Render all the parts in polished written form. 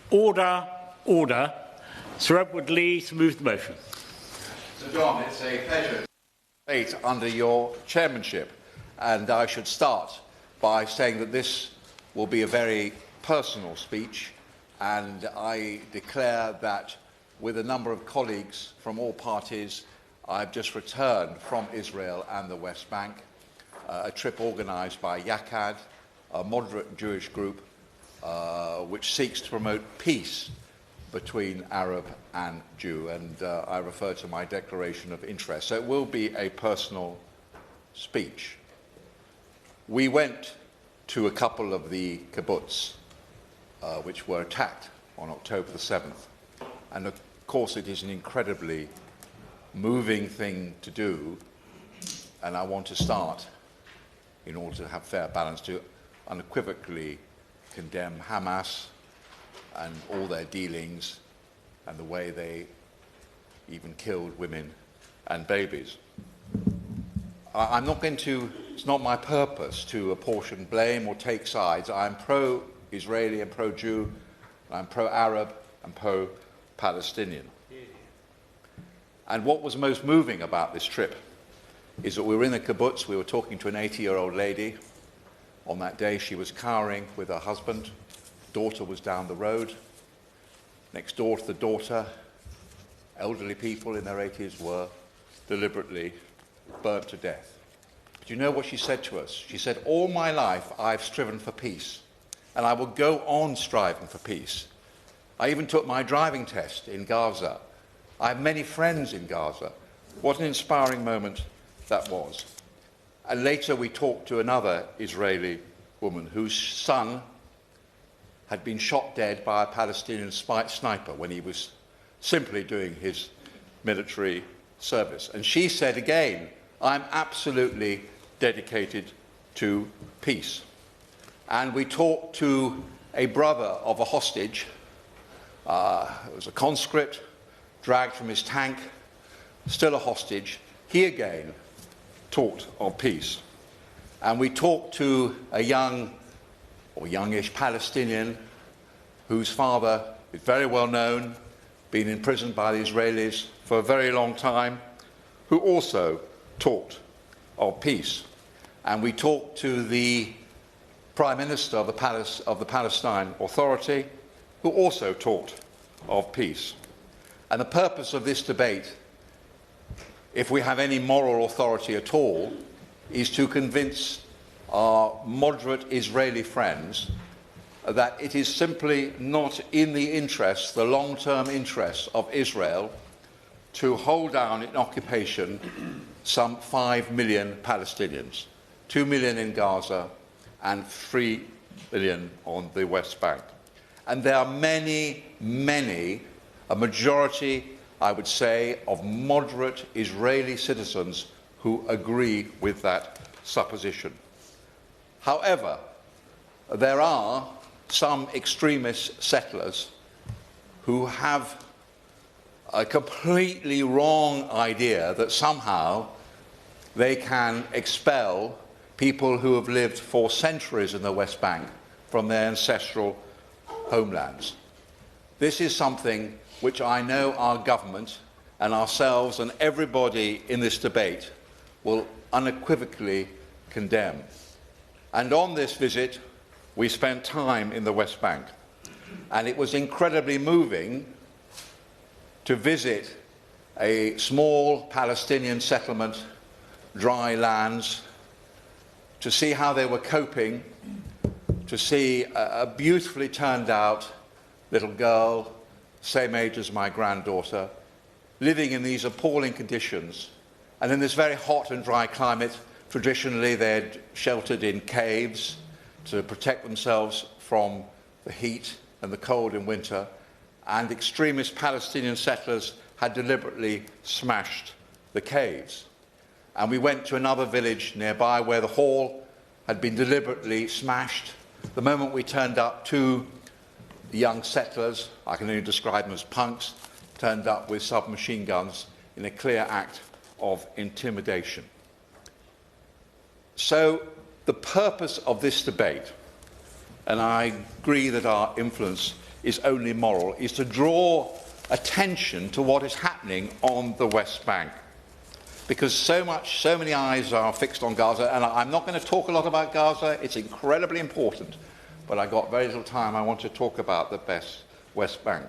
Order, order. Sir Edward Lee to move the motion. Sir John, it's a pleasure to debate under your chairmanship, and I should start by saying that this will be a very personal speech, and I declare that with a number of colleagues from all parties, I've just returned from Israel and the West Bank, a trip organised by Yakad, a moderate Jewish group which seeks to promote peace between Arab and Jew, and I refer to my declaration of interest. So it will be a personal speech. We went to a couple of the kibbutz which were attacked on October the 7th, and of course it is an incredibly moving thing to do, and I want to start, in order to have fair balance, to unequivocally condemn Hamas and all their dealings and the way they even killed women and babies. I'm not going to, it's not my purpose to apportion blame or take sides. I'm pro-Israeli and pro-Jew, I'm pro-Arab and pro-Palestinian. And what was most moving about this trip is that we were in the kibbutz, we were talking to an 80-year-old lady. On that day, she was cowering with her husband. Daughter was down the road. Next door to the daughter, elderly people in their 80s were deliberately burnt to death. But you know what she said to us? She said, "All my life I've striven for peace, and I will go on striving for peace. I even took my driving test in Gaza. I have many friends in Gaza." What an inspiring moment that was. And later we talked to another Israeli woman whose son had been shot dead by a Palestinian sniper when he was simply doing his military service. And she said again, "I'm absolutely dedicated to peace." And we talked to a brother of a hostage. It was a conscript, dragged from his tank, still a hostage. He again talked of peace. And we talked to a young or youngish Palestinian whose father is very well known, been imprisoned by the Israelis for a very long time, who also talked of peace. And we talked to the Prime Minister of the Palestine Authority, who also talked of peace. And the purpose of this debate, if we have any moral authority at all, is to convince our moderate Israeli friends that it is simply not in the interests, the long-term interests of Israel, to hold down in occupation some 5 million Palestinians, 2 million in Gaza and 3 million on the West Bank. And there are many, a majority, I would say, of moderate Israeli citizens who agree with that supposition. However, there are some extremist settlers who have a completely wrong idea that somehow they can expel people who have lived for centuries in the West Bank from their ancestral homelands. This is something which I know our government and ourselves and everybody in this debate will unequivocally condemn. And on this visit, we spent time in the West Bank, and it was incredibly moving to visit a small Palestinian settlement, dry lands, to see how they were coping, to see a beautifully turned out little girl, same age as my granddaughter, living in these appalling conditions. And in this very hot and dry climate, traditionally they'd sheltered in caves to protect themselves from the heat and the cold in winter, and extremist Palestinian settlers had deliberately smashed the caves. And we went to another village nearby where the hall had been deliberately smashed. The moment we turned up, two young settlers, I can only describe them as punks, turned up with submachine guns in a clear act of intimidation. So the purpose of this debate, and I agree that our influence is only moral, is to draw attention to what is happening on the West Bank. Because so many eyes are fixed on Gaza, and I'm not going to talk a lot about Gaza. It's incredibly important, but I've got very little time. I want to talk about the West Bank.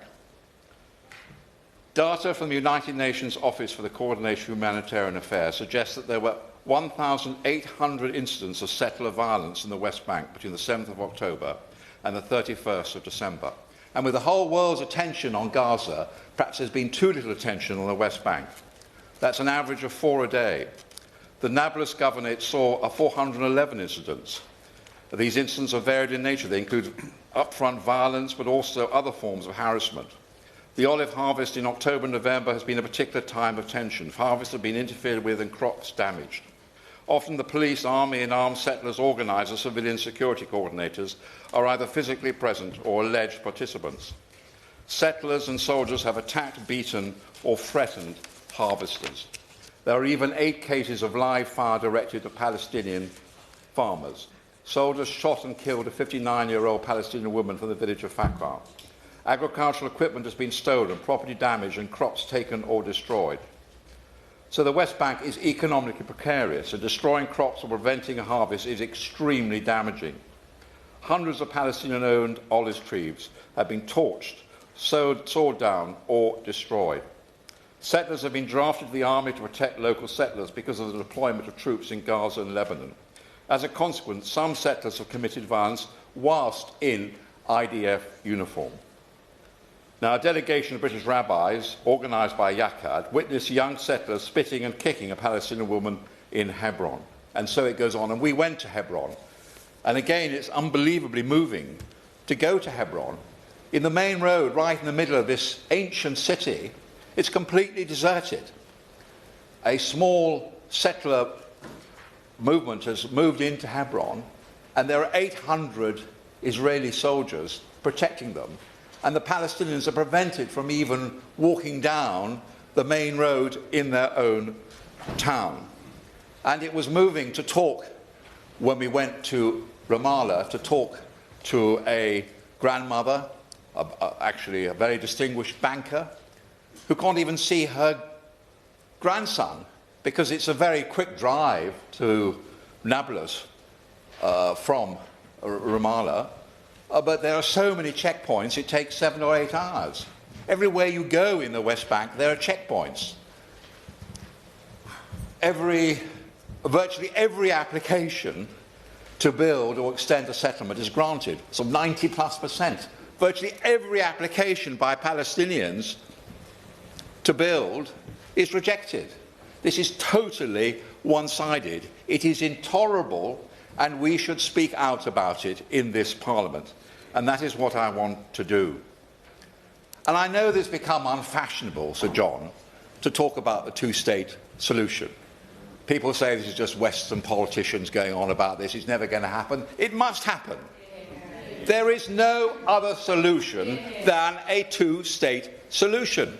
Data from the United Nations Office for the Coordination of Humanitarian Affairs suggests that there were 1,800 incidents of settler violence in the West Bank between the 7th of October and the 31st of December. And with the whole world's attention on Gaza, perhaps there's been too little attention on the West Bank. That's an average of 4 a day. The Nablus Governorate saw 411 incidents. These incidents are varied in nature. They include upfront violence, but also other forms of harassment. The olive harvest in October and November has been a particular time of tension. Harvests have been interfered with and crops damaged. Often the police, army and armed settlers organisers, civilian security coordinators, are either physically present or alleged participants. Settlers and soldiers have attacked, beaten or threatened harvesters. There are even 8 cases of live fire directed at Palestinian farmers. Soldiers shot and killed a 59-year-old Palestinian woman from the village of Fakar. Agricultural equipment has been stolen, property damaged and crops taken or destroyed. So the West Bank is economically precarious, and destroying crops or preventing a harvest is extremely damaging. Hundreds of Palestinian-owned olive trees have been torched, sawed down or destroyed. Settlers have been drafted to the army to protect local settlers because of the deployment of troops in Gaza and Lebanon. As a consequence, some settlers have committed violence whilst in IDF uniform. Now, a delegation of British rabbis, organised by Yakad, witnessed young settlers spitting and kicking a Palestinian woman in Hebron. And so it goes on. And we went to Hebron. And again, it's unbelievably moving to go to Hebron. In the main road, right in the middle of this ancient city, it's completely deserted. A small settler movement has moved into Hebron, and there are 800 Israeli soldiers protecting them. And the Palestinians are prevented from even walking down the main road in their own town. And it was moving to talk, when we went to Ramallah, to talk to a grandmother, actually a very distinguished banker, who can't even see her grandson, because it's a very quick drive to Nablus from Ramallah. But there are so many checkpoints, it takes 7 or 8 hours. Everywhere you go in the West Bank, there are checkpoints. Virtually every application to build or extend a settlement is granted, so 90+%. Virtually every application by Palestinians to build is rejected. This is totally one-sided. It is intolerable, and we should speak out about it in this Parliament. And that is what I want to do. And I know this has become unfashionable, Sir John, to talk about the two-state solution. People say this is just Western politicians going on about this. It's never going to happen. It must happen. There is no other solution than a two-state solution.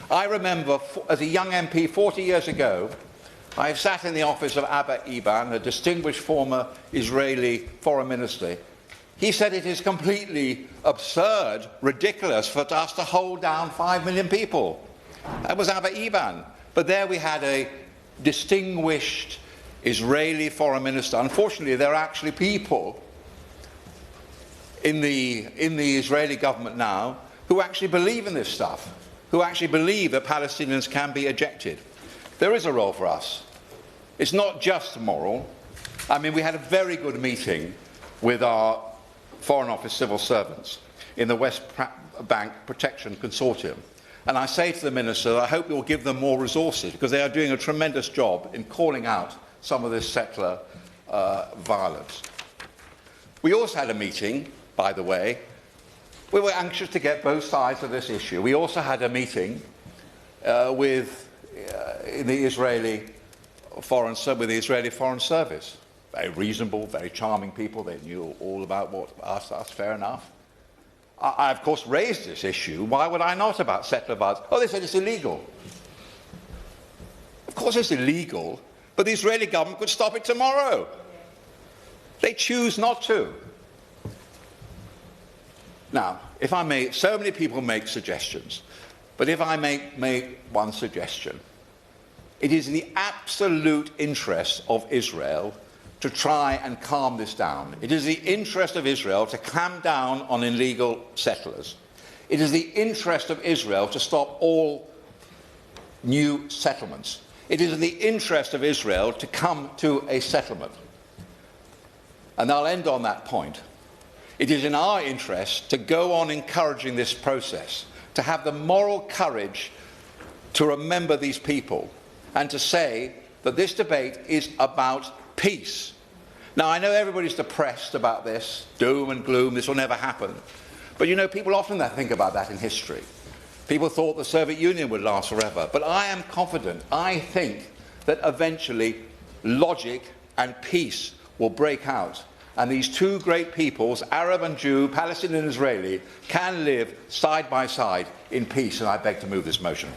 I remember, as a young MP 40 years ago, I sat in the office of Abba Eban, a distinguished former Israeli foreign minister. He said it is completely absurd, ridiculous for us to hold down 5 million people. That was Abba Eban. But there we had a distinguished Israeli foreign minister. Unfortunately, there are actually people in the Israeli government now who actually believe in this stuff, who actually believe that Palestinians can be ejected. There is a role for us. It's not just moral. I mean, we had a very good meeting with our Foreign Office civil servants in the West Bank Protection Consortium. And I say to the Minister that I hope you'll give them more resources, because they are doing a tremendous job in calling out some of this settler violence. We also had a meeting, by the way. We were anxious to get both sides of this issue. We also had a meeting with the Israeli Foreign Service. Very reasonable, very charming people. They knew all about us, fair enough. I, of course, raised this issue. Why would I not, about settler violence? Oh, they said it's illegal. Of course it's illegal, but the Israeli government could stop it tomorrow. They choose not to. Now, if I may, so many people make suggestions, but if I make one suggestion, it is in the absolute interest of Israel to try and calm this down. It is the interest of Israel to clamp down on illegal settlers. It is the interest of Israel to stop all new settlements. It is in the interest of Israel to come to a settlement. And I'll end on that point. It is in our interest to go on encouraging this process, to have the moral courage to remember these people and to say that this debate is about peace. Now, I know everybody's depressed about this, doom and gloom, this will never happen. But you know, people often think about that in history. People thought the Soviet Union would last forever. But I am confident, I think that eventually logic and peace will break out. And these two great peoples, Arab and Jew, Palestinian and Israeli, can live side by side in peace. And I beg to move this motion.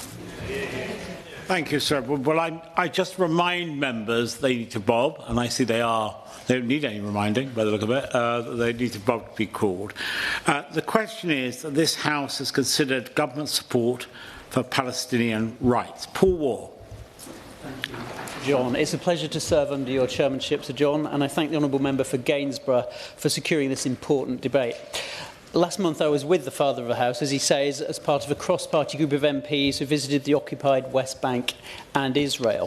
Thank you, sir. Well, I just remind members they need to bob, and I see they don't need any reminding by the look of it. They need to bob to be called. The question is that this House has considered government support for Palestinian rights. Paul Wall. Thank you, John. It's a pleasure to serve under your chairmanship, Sir John, and I thank the Honourable Member for Gainsborough for securing this important debate. Last month I was with the Father of the House, as he says, as part of a cross-party group of MPs who visited the occupied West Bank and Israel.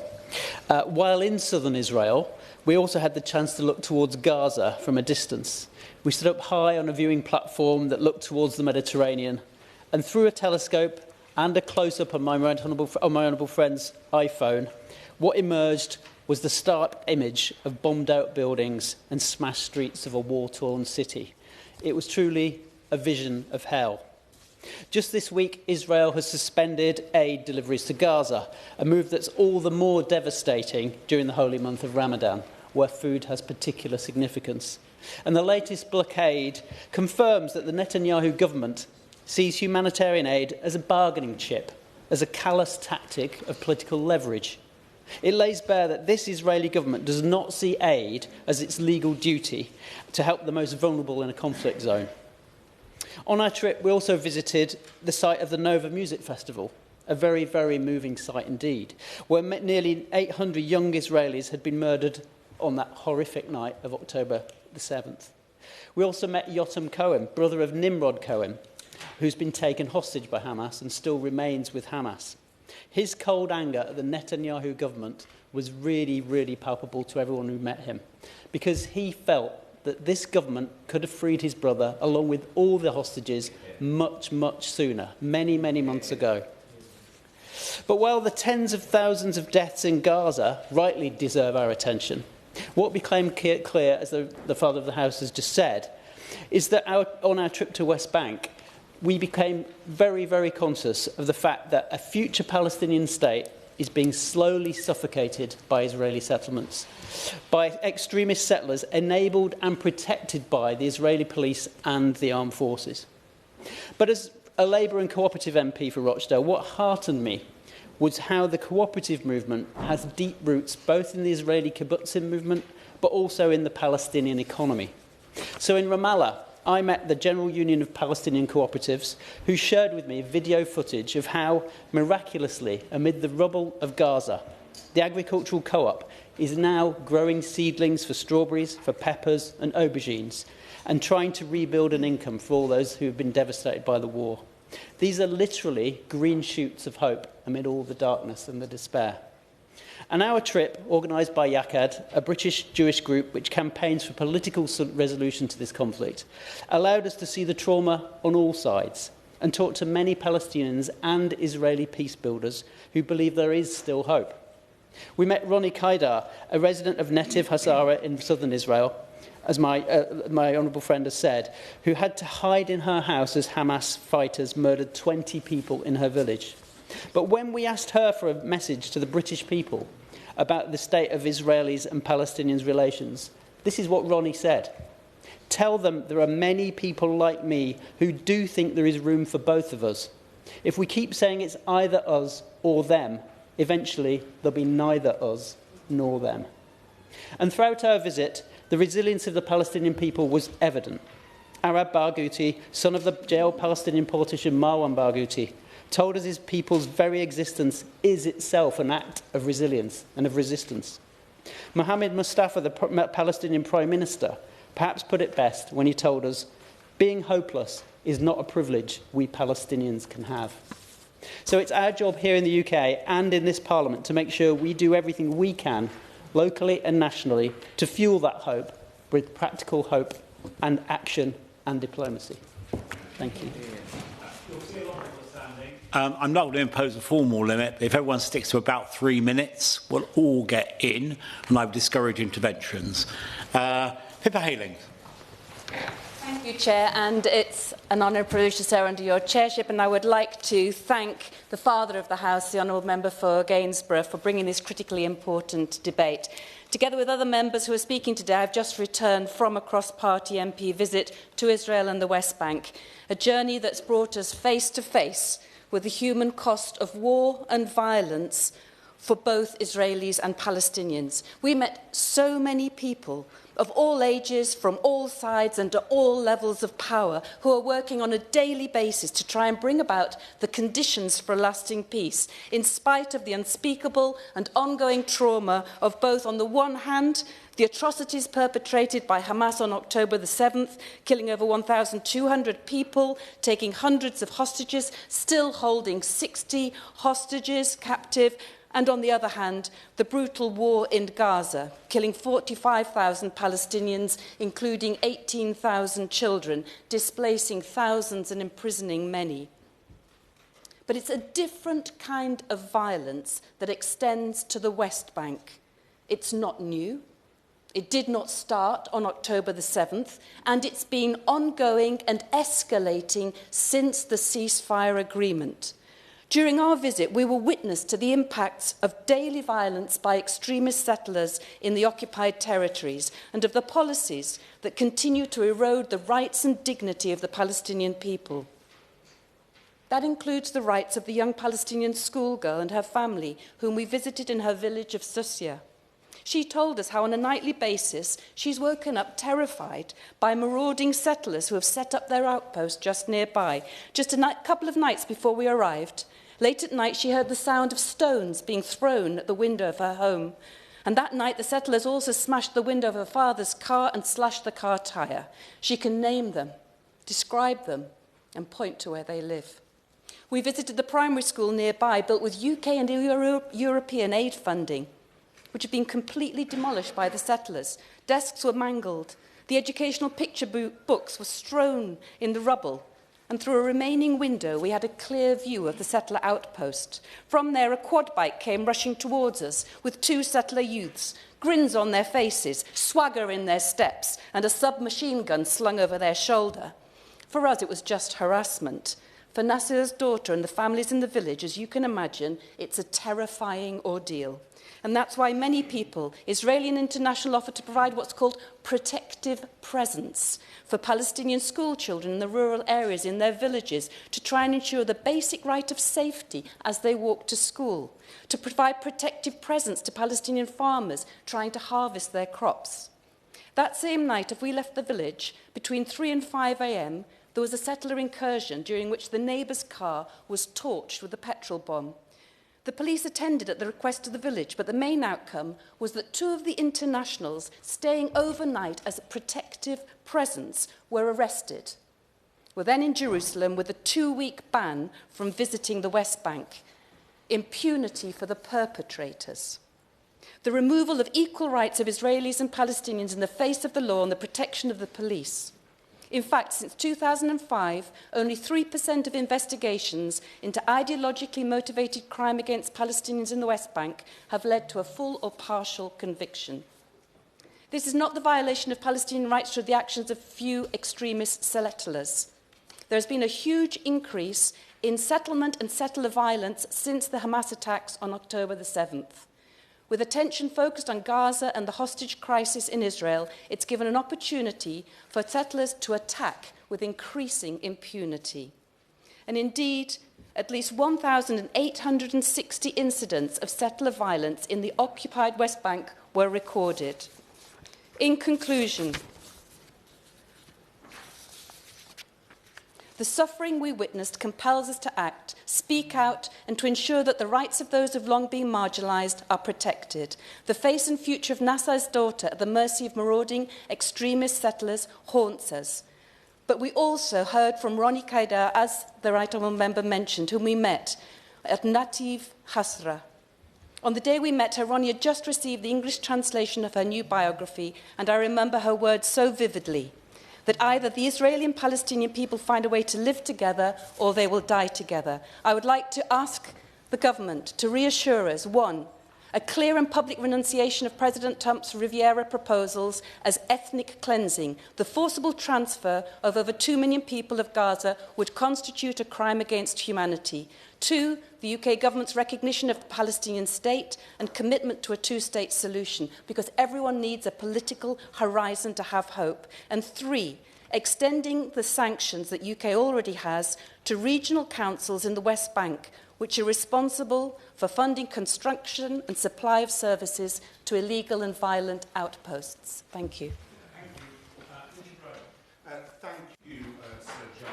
While in southern Israel, we also had the chance to look towards Gaza from a distance. We stood up high on a viewing platform that looked towards the Mediterranean, and through a telescope and a close-up on my honourable friend's iPhone, what emerged was the stark image of bombed-out buildings and smashed streets of a war-torn city. It was truly a vision of hell. Just this week, Israel has suspended aid deliveries to Gaza, a move that's all the more devastating during the holy month of Ramadan, where food has particular significance. And the latest blockade confirms that the Netanyahu government sees humanitarian aid as a bargaining chip, as a callous tactic of political leverage. It lays bare that this Israeli government does not see aid as its legal duty to help the most vulnerable in a conflict zone. On our trip, we also visited the site of the Nova Music Festival, a very, very moving site indeed, where nearly 800 young Israelis had been murdered on that horrific night of October the 7th. We also met Yotam Cohen, brother of Nimrod Cohen, who's been taken hostage by Hamas and still remains with Hamas. His cold anger at the Netanyahu government was really, really palpable to everyone who met him, because he felt that this government could have freed his brother, along with all the hostages, much, much sooner, many, many months ago. But while the tens of thousands of deaths in Gaza rightly deserve our attention, what became clear, as the Father of the House has just said, is that on our trip to West Bank, we became very, very conscious of the fact that a future Palestinian state is being slowly suffocated by Israeli settlements, by extremist settlers enabled and protected by the Israeli police and the armed forces. But as a Labour and cooperative MP for Rochdale, what heartened me was how the cooperative movement has deep roots both in the Israeli kibbutzim movement but also in the Palestinian economy. So in Ramallah, I met the General Union of Palestinian Cooperatives, who shared with me video footage of how, miraculously, amid the rubble of Gaza, the agricultural co-op is now growing seedlings for strawberries, for peppers and aubergines, and trying to rebuild an income for all those who have been devastated by the war. These are literally green shoots of hope amid all the darkness and the despair. And our trip, organised by Yakad, a British Jewish group which campaigns for political resolution to this conflict, allowed us to see the trauma on all sides and talk to many Palestinians and Israeli peace builders who believe there is still hope. We met Ronnie Kaidar, a resident of Netiv Hazara in southern Israel, as my honourable friend has said, who had to hide in her house as Hamas fighters murdered 20 people in her village. But when we asked her for a message to the British people about the state of Israelis and Palestinians' relations, this is what Ronnie said. Tell them there are many people like me who do think there is room for both of us. If we keep saying it's either us or them, eventually there'll be neither us nor them. And throughout our visit, the resilience of the Palestinian people was evident. Arab Barghouti, son of the jailed Palestinian politician Marwan Barghouti, told us his people's very existence is itself an act of resilience and of resistance. Mohammed Mustafa, the Palestinian Prime Minister, perhaps put it best when he told us, being hopeless is not a privilege we Palestinians can have. So it's our job here in the UK and in this Parliament to make sure we do everything we can, locally and nationally, to fuel that hope with practical hope and action and diplomacy. Thank you. I'm not going to impose a formal limit, but if everyone sticks to about 3 minutes, we'll all get in, and I would discourage interventions. Pippa Hayling. Thank you, Chair, and it's an honour and privilege to serve under your chairship, and I would like to thank the Father of the House, the Honourable Member for Gainsborough, for bringing this critically important debate. Together with other members who are speaking today, I've just returned from a cross-party MP visit to Israel and the West Bank, a journey that's brought us face to face with the human cost of war and violence for both Israelis and Palestinians. We met so many people of all ages, from all sides and at all levels of power, who are working on a daily basis to try and bring about the conditions for a lasting peace, in spite of the unspeakable and ongoing trauma of both, on the one hand, the atrocities perpetrated by Hamas on October the 7th, killing over 1,200 people, taking hundreds of hostages, still holding 60 hostages captive, and on the other hand, the brutal war in Gaza, killing 45,000 Palestinians, including 18,000 children, displacing thousands and imprisoning many. But it's a different kind of violence that extends to the West Bank. It's not new. It did not start on October the 7th, and it's been ongoing and escalating since the ceasefire agreement. During our visit, we were witness to the impacts of daily violence by extremist settlers in the occupied territories and of the policies that continue to erode the rights and dignity of the Palestinian people. That includes the rights of the young Palestinian schoolgirl and her family, whom we visited in her village of Susya. She told us how on a nightly basis she's woken up terrified by marauding settlers who have set up their outpost just nearby. Just a couple of nights before we arrived, late at night she heard the sound of stones being thrown at the window of her home. And that night the settlers also smashed the window of her father's car and slashed the car tyre. She can name them, describe them, and point to where they live. We visited the primary school nearby, built with UK and European aid funding, which had been completely demolished by the settlers. Desks were mangled. The educational picture books were strewn in the rubble. And through a remaining window, we had a clear view of the settler outpost. From there, a quad bike came rushing towards us with 2 settler youths, grins on their faces, swagger in their steps, and a submachine gun slung over their shoulder. For us, it was just harassment. For Nasser's daughter and the families in the village, as you can imagine, it's a terrifying ordeal. And that's why many people, Israeli and international, offer to provide what's called protective presence for Palestinian school children in the rural areas in their villages to try and ensure the basic right of safety as they walk to school, to provide protective presence to Palestinian farmers trying to harvest their crops. That same night, as we left the village, between 3 and 5 a.m., there was a settler incursion during which the neighbour's car was torched with a petrol bomb. The police attended at the request of the village, but the main outcome was that 2 of the internationals staying overnight as a protective presence were arrested. We're then in Jerusalem with a 2-week ban from visiting the West Bank. Impunity for the perpetrators. The removal of equal rights of Israelis and Palestinians in the face of the law and the protection of the police. In fact, since 2005, only 3% of investigations into ideologically motivated crime against Palestinians in the West Bank have led to a full or partial conviction. This is not the violation of Palestinian rights through the actions of few extremist settlers. There has been a huge increase in settlement and settler violence since the Hamas attacks on October the 7th. With attention focused on Gaza and the hostage crisis in Israel, it's given an opportunity for settlers to attack with increasing impunity. And indeed, at least 1,860 incidents of settler violence in the occupied West Bank were recorded. In conclusion, The suffering we witnessed compels us to act, speak out, and to ensure that the rights of those who have long been marginalised are protected. The face and future of Nasser's daughter at the mercy of marauding extremist settlers haunts us. But we also heard from Ronnie Kaida, as the Right Honourable Member mentioned, whom we met at Nativ Hasra. On the day we met her, Ronnie had just received the English translation of her new biography, and I remember her words so vividly, that either the Israeli and Palestinian people find a way to live together or they will die together. I would like to ask the government to reassure us, one, a clear and public renunciation of President Trump's Riviera proposals as ethnic cleansing. The forcible transfer of over 2 million people of Gaza would constitute a crime against humanity. Two, the UK government's recognition of the Palestinian state and commitment to a two-state solution, because everyone needs a political horizon to have hope. And three, extending the sanctions that UK already has to regional councils in the West Bank, which are responsible for funding construction and supply of services to illegal and violent outposts. Thank you. Thank you, Sir John.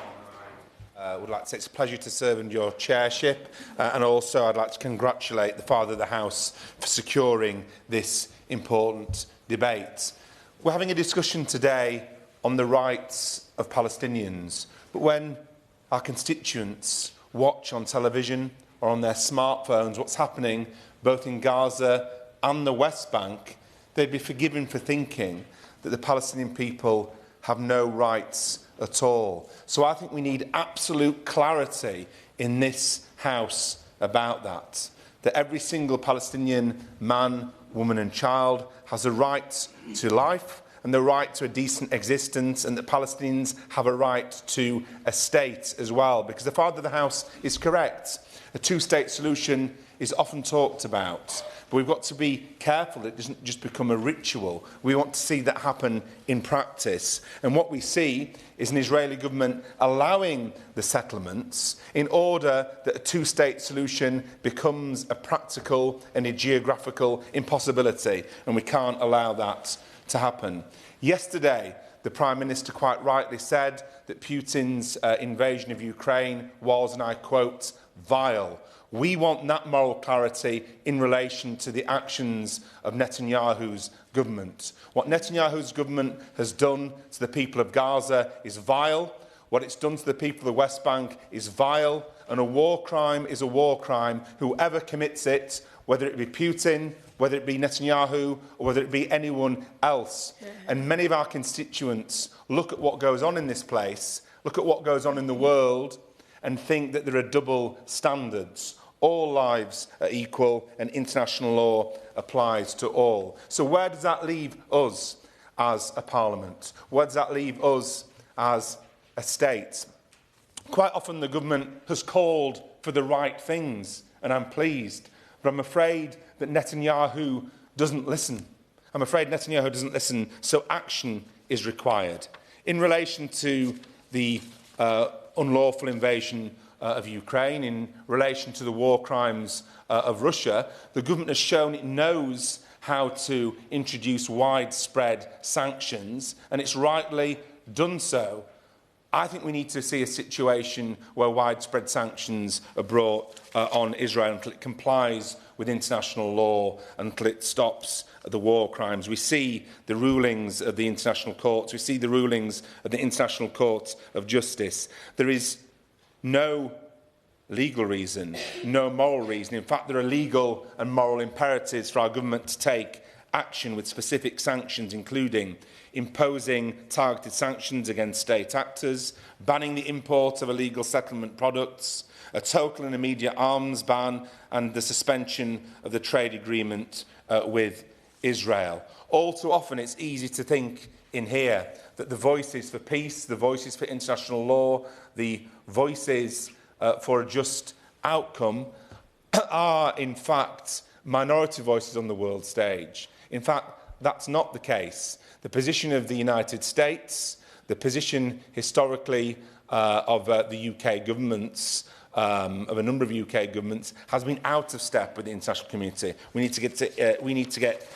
I would like to say it's a pleasure to serve under your chairship, and also I'd like to congratulate the Father of the House for securing this important debate. We're having a discussion today on the rights of Palestinians, but when our constituents watch on television or on their smartphones what's happening both in Gaza and the West Bank, they'd be forgiven for thinking that the Palestinian people have no rights at all. So I think we need absolute clarity in this House about that every single Palestinian man, woman and child has a right to life and the right to a decent existence, and that Palestinians have a right to a state as well. Because the Father of the House is correct. A two-state solution is often talked about, but we've got to be careful it doesn't just become a ritual. We want to see that happen in practice. And what we see is an Israeli government allowing the settlements in order that a two-state solution becomes a practical and a geographical impossibility, and we can't allow that to happen. Yesterday, the Prime Minister quite rightly said that Putin's invasion of Ukraine was, and I quote, vile. We want that moral clarity in relation to the actions of Netanyahu's government. What Netanyahu's government has done to the people of Gaza is vile. What it's done to the people of the West Bank is vile. And a war crime is a war crime. Whoever commits it, whether it be Putin, whether it be Netanyahu, or whether it be anyone else. And many of our constituents look at what goes on in this place, look at what goes on in the world, and think that there are double standards. All lives are equal and international law applies to all. So where does that leave us as a parliament? Where does that leave us as a state? Quite often the government has called for the right things, and I'm pleased, but I'm afraid that Netanyahu doesn't listen. I'm afraid Netanyahu doesn't listen, so action is required. In relation to the unlawful invasion of Ukraine, in relation to the war crimes of Russia, the government has shown it knows how to introduce widespread sanctions, and it's rightly done so. I think we need to see a situation where widespread sanctions are brought on Israel until it complies with international law, until it stops the war crimes. We see the rulings of the international courts. We see the rulings of the International Court of Justice. There is no legal reason, no moral reason. In fact, there are legal and moral imperatives for our government to take action with specific sanctions, including imposing targeted sanctions against state actors, banning the import of illegal settlement products, a total and immediate arms ban, and the suspension of the trade agreement with Israel. All too often, it's easy to think in here that the voices for peace, the voices for international law, the voices for a just outcome are, in fact, minority voices on the world stage. In fact, that's not the case. The position of the United States, the position historically of the UK governments, of a number of UK governments, has been out of step with the international community. We need to get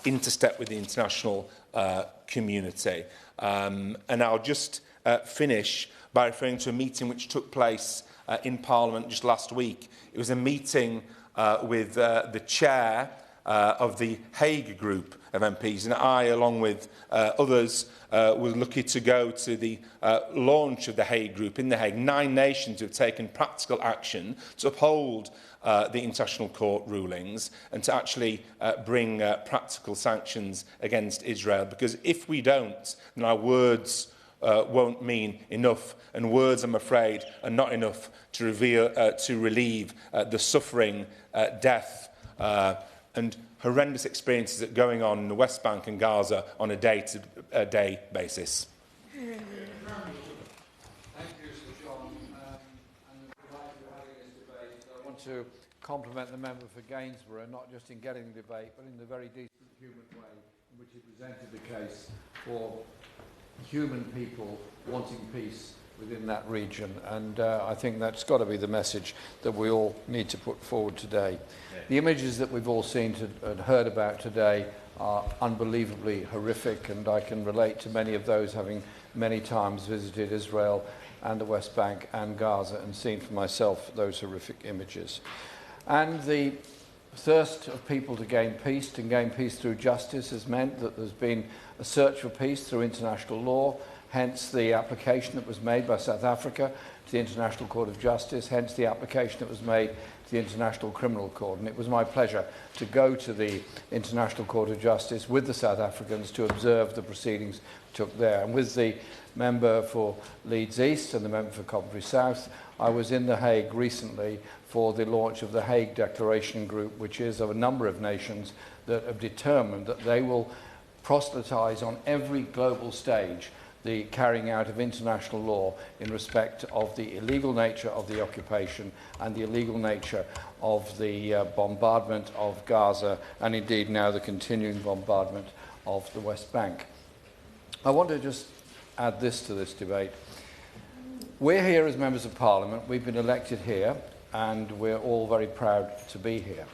into step with the international community. And I'll just finish by referring to a meeting which took place in Parliament just last week. It was a meeting with the chair of the Hague group of MPs, and I, along with others, were lucky to go to the launch of the Hague group in The Hague. 9 nations have taken practical action to uphold the International Court rulings and to actually bring practical sanctions against Israel, because if we don't, then our words won't mean enough, and words, I'm afraid, are not enough to relieve the suffering, death and horrendous experiences that are going on in the West Bank and Gaza on a day-to-day basis. Thank you, Sir John. And delighted to having this debate. I want to compliment the member for Gainsborough, not just in getting the debate, but in the very decent human way in which he presented the case for human people wanting peace within that region, and I think that's got to be the message that we all need to put forward today. Yeah. The images that we've all seen and heard about today are unbelievably horrific, and I can relate to many of those, having many times visited Israel and the West Bank and Gaza and seen for myself those horrific images. And the thirst of people to gain peace through justice, has meant that there's been a search for peace through international law, hence the application that was made by South Africa to the International Court of Justice, hence the application that was made to the International Criminal Court. And it was my pleasure to go to the International Court of Justice with the South Africans to observe the proceedings took there. And with the member for Leeds East and the member for Coventry South, I was in The Hague recently for the launch of the Hague Declaration Group, which is of a number of nations that have determined that they will proselytise on every global stage the carrying out of international law in respect of the illegal nature of the occupation and the illegal nature of the bombardment of Gaza, and indeed now the continuing bombardment of the West Bank. I want to just add this to this debate. We're here as members of Parliament. We've been elected here, and we're all very proud to be here.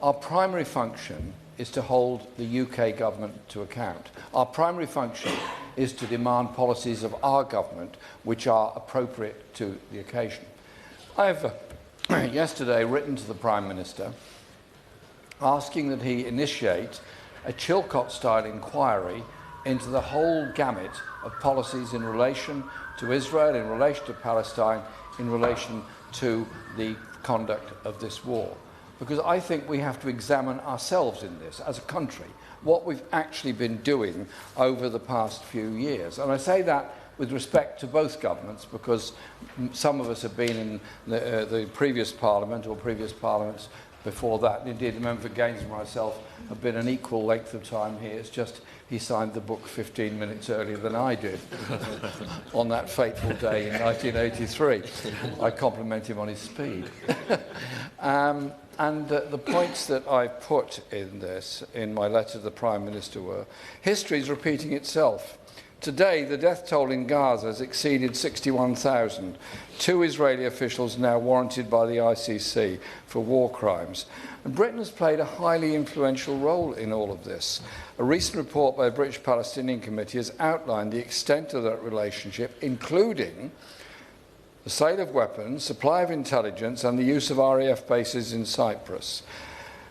Our primary function is to hold the UK government to account. Our primary function is to demand policies of our government which are appropriate to the occasion. I've yesterday written to the Prime Minister asking that he initiate a Chilcot-style inquiry into the whole gamut of policies in relation to Israel, in relation to Palestine, in relation to the conduct of this war. Because I think we have to examine ourselves in this as a country, what we've actually been doing over the past few years. And I say that with respect to both governments, because some of us have been in the previous Parliament or previous Parliaments before that. Indeed, the member for Gainsborough and myself have been an equal length of time here. It's just he signed the book 15 minutes earlier than I did on that fateful day in 1983. I compliment him on his speed. And the points that I put in this, in my letter to the Prime Minister, were: history is repeating itself. Today, the death toll in Gaza has exceeded 61,000. 2 Israeli officials now warranted by the ICC for war crimes. And Britain has played a highly influential role in all of this. A recent report by the British Palestinian Committee has outlined the extent of that relationship, including the sale of weapons, supply of intelligence, and the use of RAF bases in Cyprus.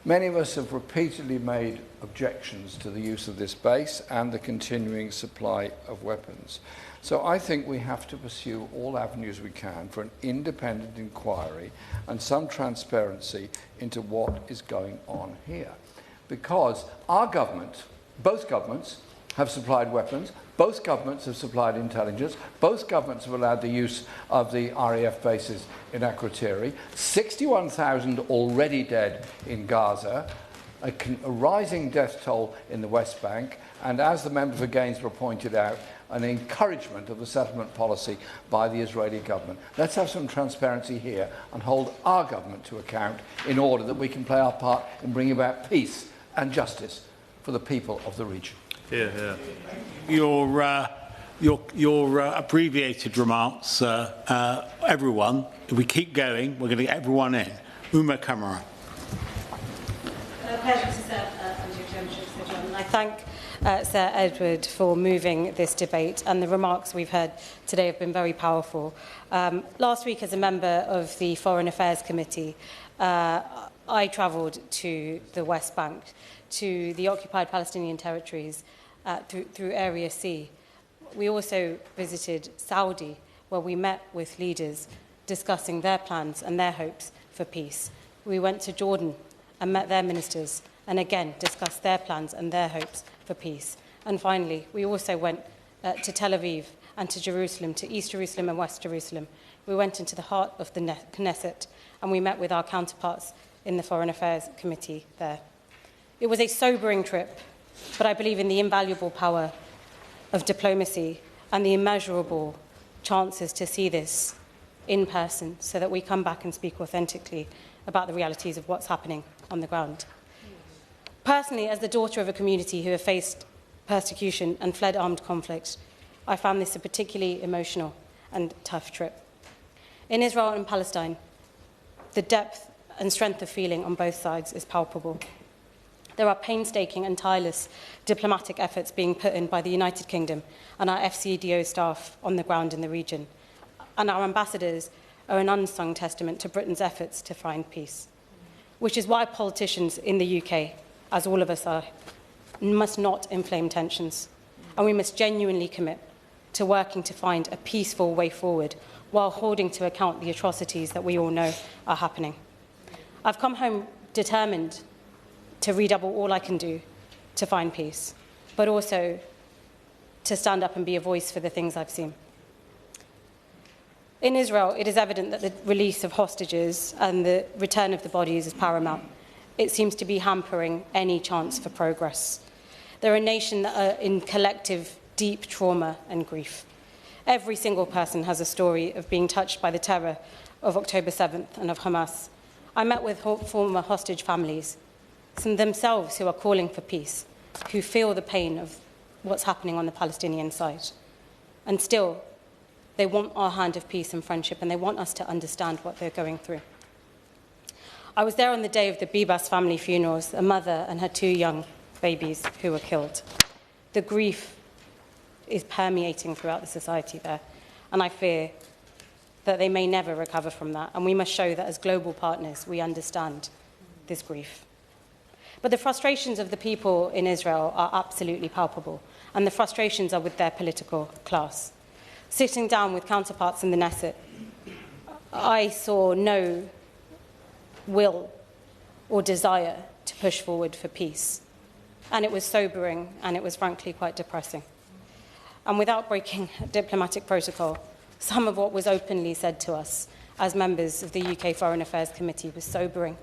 Many of us have repeatedly made objections to the use of this base and the continuing supply of weapons. So I think we have to pursue all avenues we can for an independent inquiry and some transparency into what is going on here. Because our government, both governments, have supplied weapons, both governments have supplied intelligence, both governments have allowed the use of the RAF bases in Akrotiri, 61,000 already dead in Gaza, a rising death toll in the West Bank, and as the member for Gainsborough pointed out, an encouragement of the settlement policy by the Israeli government. Let's have some transparency here and hold our government to account in order that we can play our part in bringing about peace and justice for the people of the region. Yeah. Your abbreviated remarks, everyone, if we keep going, we're going to get everyone in. Uma Kamara. Pleasure to serve under your chairmanship, Sir John. And I thank Sir Edward for moving this debate, and the remarks we've heard today have been very powerful. Last week, as a member of the Foreign Affairs Committee, I travelled to the West Bank, to the occupied Palestinian territories through Area C. We also visited Saudi, where we met with leaders discussing their plans and their hopes for peace. We went to Jordan and met their ministers and again discussed their plans and their hopes for peace. And finally, we also went to Tel Aviv and to Jerusalem, to East Jerusalem and West Jerusalem. We went into the heart of the Knesset and we met with our counterparts in the Foreign Affairs Committee there. It was a sobering trip, but I believe in the invaluable power of diplomacy and the immeasurable chances to see this in person so that we come back and speak authentically about the realities of what's happening on the ground. Personally, as the daughter of a community who have faced persecution and fled armed conflict, I found this a particularly emotional and tough trip. In Israel and Palestine, the depth and strength of feeling on both sides is palpable. There are painstaking and tireless diplomatic efforts being put in by the United Kingdom and our FCDO staff on the ground in the region. And our ambassadors are an unsung testament to Britain's efforts to find peace, which is why politicians in the UK, as all of us are, must not inflame tensions. And we must genuinely commit to working to find a peaceful way forward while holding to account the atrocities that we all know are happening. I've come home determined to redouble all I can do to find peace, but also to stand up and be a voice for the things I've seen. In Israel, it is evident that the release of hostages and the return of the bodies is paramount. It seems to be hampering any chance for progress. They're a nation that are in collective, deep trauma and grief. Every single person has a story of being touched by the terror of October 7th and of Hamas. I met with former hostage families, some themselves who are calling for peace, who feel the pain of what's happening on the Palestinian side. And still, they want our hand of peace and friendship, and they want us to understand what they're going through. I was there on the day of the Bibas family funerals, a mother and her 2 young babies who were killed. The grief is permeating throughout the society there, and I fear that they may never recover from that, and we must show that as global partners we understand this grief. But the frustrations of the people in Israel are absolutely palpable, and the frustrations are with their political class. Sitting down with counterparts in the Knesset, I saw no will or desire to push forward for peace. And it was sobering, and it was frankly quite depressing. And without breaking diplomatic protocol, some of what was openly said to us as members of the UK Foreign Affairs Committee was sobering.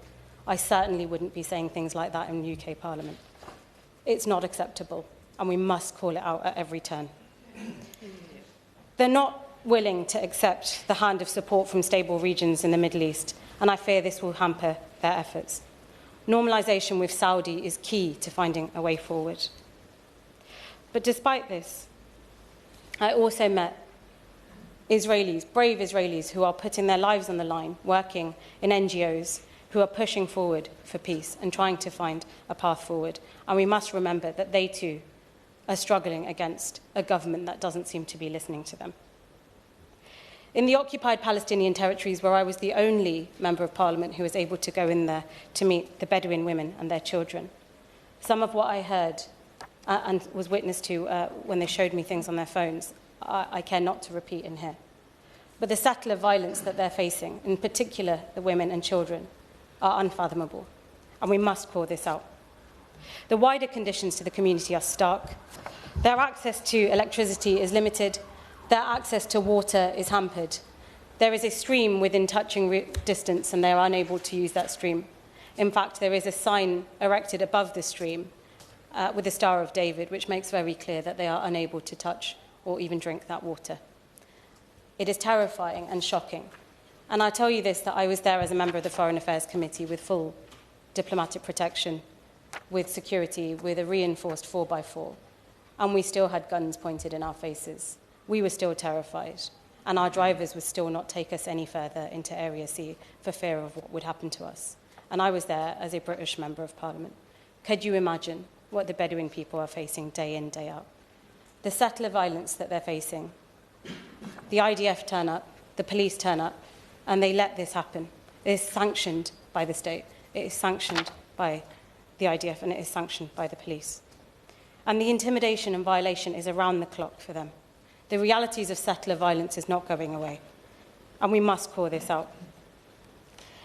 I certainly wouldn't be saying things like that in the UK Parliament. It's not acceptable, and we must call it out at every turn. They're not willing to accept the hand of support from stable regions in the Middle East, and I fear this will hamper their efforts. Normalisation with Saudi is key to finding a way forward. But despite this, I also met Israelis, brave Israelis, who are putting their lives on the line, working in NGOs, who are pushing forward for peace and trying to find a path forward. And we must remember that they too are struggling against a government that doesn't seem to be listening to them. In the occupied Palestinian territories, where I was the only member of parliament who was able to go in there to meet the Bedouin women and their children, some of what I heard and was witness to when they showed me things on their phones, I care not to repeat in here. But the settler violence that they're facing, in particular the women and children, are unfathomable, and we must call this out. The wider conditions to the community are stark. Their access to electricity is limited. Their access to water is hampered. There is a stream within touching distance, and they are unable to use that stream. In fact, there is a sign erected above the stream with the Star of David, which makes very clear that they are unable to touch or even drink that water. It is terrifying and shocking. And I tell you this, that I was there as a member of the Foreign Affairs Committee with full diplomatic protection, with security, with a reinforced 4x4. And we still had guns pointed in our faces. We were still terrified. And our drivers would still not take us any further into Area C for fear of what would happen to us. And I was there as a British Member of Parliament. Could you imagine what the Bedouin people are facing day in, day out. The settler violence that they're facing, the IDF turn up, the police turn up, and they let this happen. It is sanctioned by the state. It is sanctioned by the IDF, and it is sanctioned by the police. And the intimidation and violation is around the clock for them. The realities of settler violence is not going away, and we must call this out.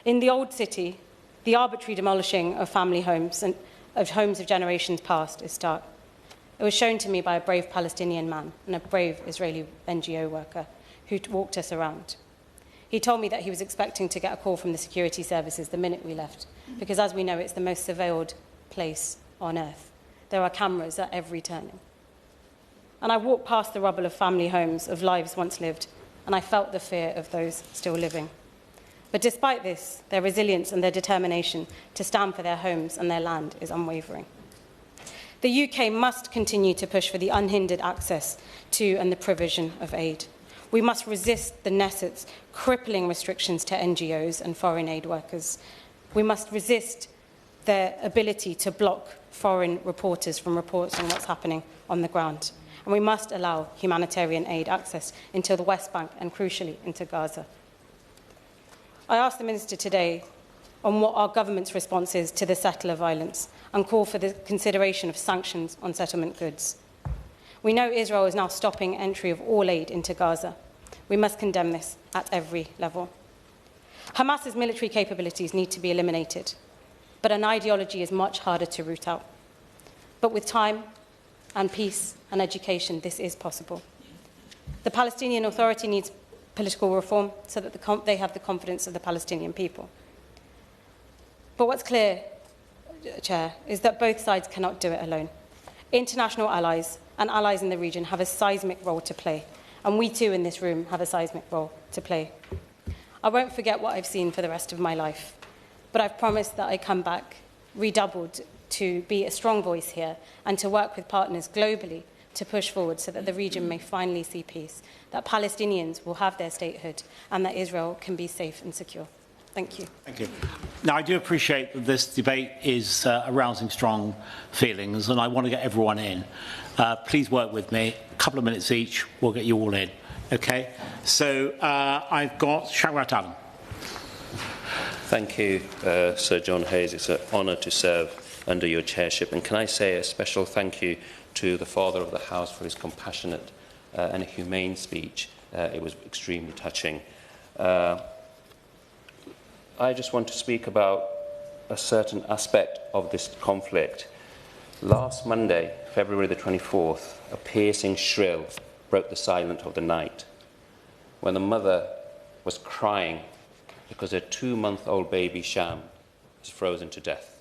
In the old city, the arbitrary demolishing of family homes and of homes of generations past is stark. It was shown to me by a brave Palestinian man and a brave Israeli NGO worker who walked us around. He told me that he was expecting to get a call from the security services the minute we left, because as we know, it's the most surveilled place on earth. There are cameras at every turning. And I walked past the rubble of family homes, of lives once lived, and I felt the fear of those still living. But despite this, their resilience and their determination to stand for their homes and their land is unwavering. The UK must continue to push for the unhindered access to and the provision of aid. We must resist the Knesset's crippling restrictions to NGOs and foreign aid workers. We must resist their ability to block foreign reporters from reports on what's happening on the ground. And we must allow humanitarian aid access into the West Bank and, crucially, into Gaza. I asked the Minister today on what our government's response is to the settler violence and call for the consideration of sanctions on settlement goods. We know Israel is now stopping entry of all aid into Gaza. We must condemn this at every level. Hamas's military capabilities need to be eliminated, but an ideology is much harder to root out. But with time and peace and education, this is possible. The Palestinian Authority needs political reform so that they have the confidence of the Palestinian people. But what's clear, Chair, is that both sides cannot do it alone. International allies and allies in the region have a seismic role to play, and we too in this room have a seismic role to play. I won't forget what I've seen for the rest of my life, but I've promised that I come back redoubled to be a strong voice here and to work with partners globally to push forward so that the region may finally see peace, that Palestinians will have their statehood, and that Israel can be safe and secure. Thank you. Thank you. Now, I do appreciate that this debate is arousing strong feelings, and I want to get everyone in. Please work with me. A couple of minutes each, we'll get you all in. Okay? So I've got Shawrat Alam. Thank you, Sir John Hayes. It's an honour to serve under your chairship. And can I say a special thank you to the Father of the House for his compassionate and humane speech. It was extremely touching. I just want to speak about a certain aspect of this conflict. Last Monday, February the 24th, a piercing shrill broke the silence of the night when the mother was crying because her 2-month-old baby Sham was frozen to death.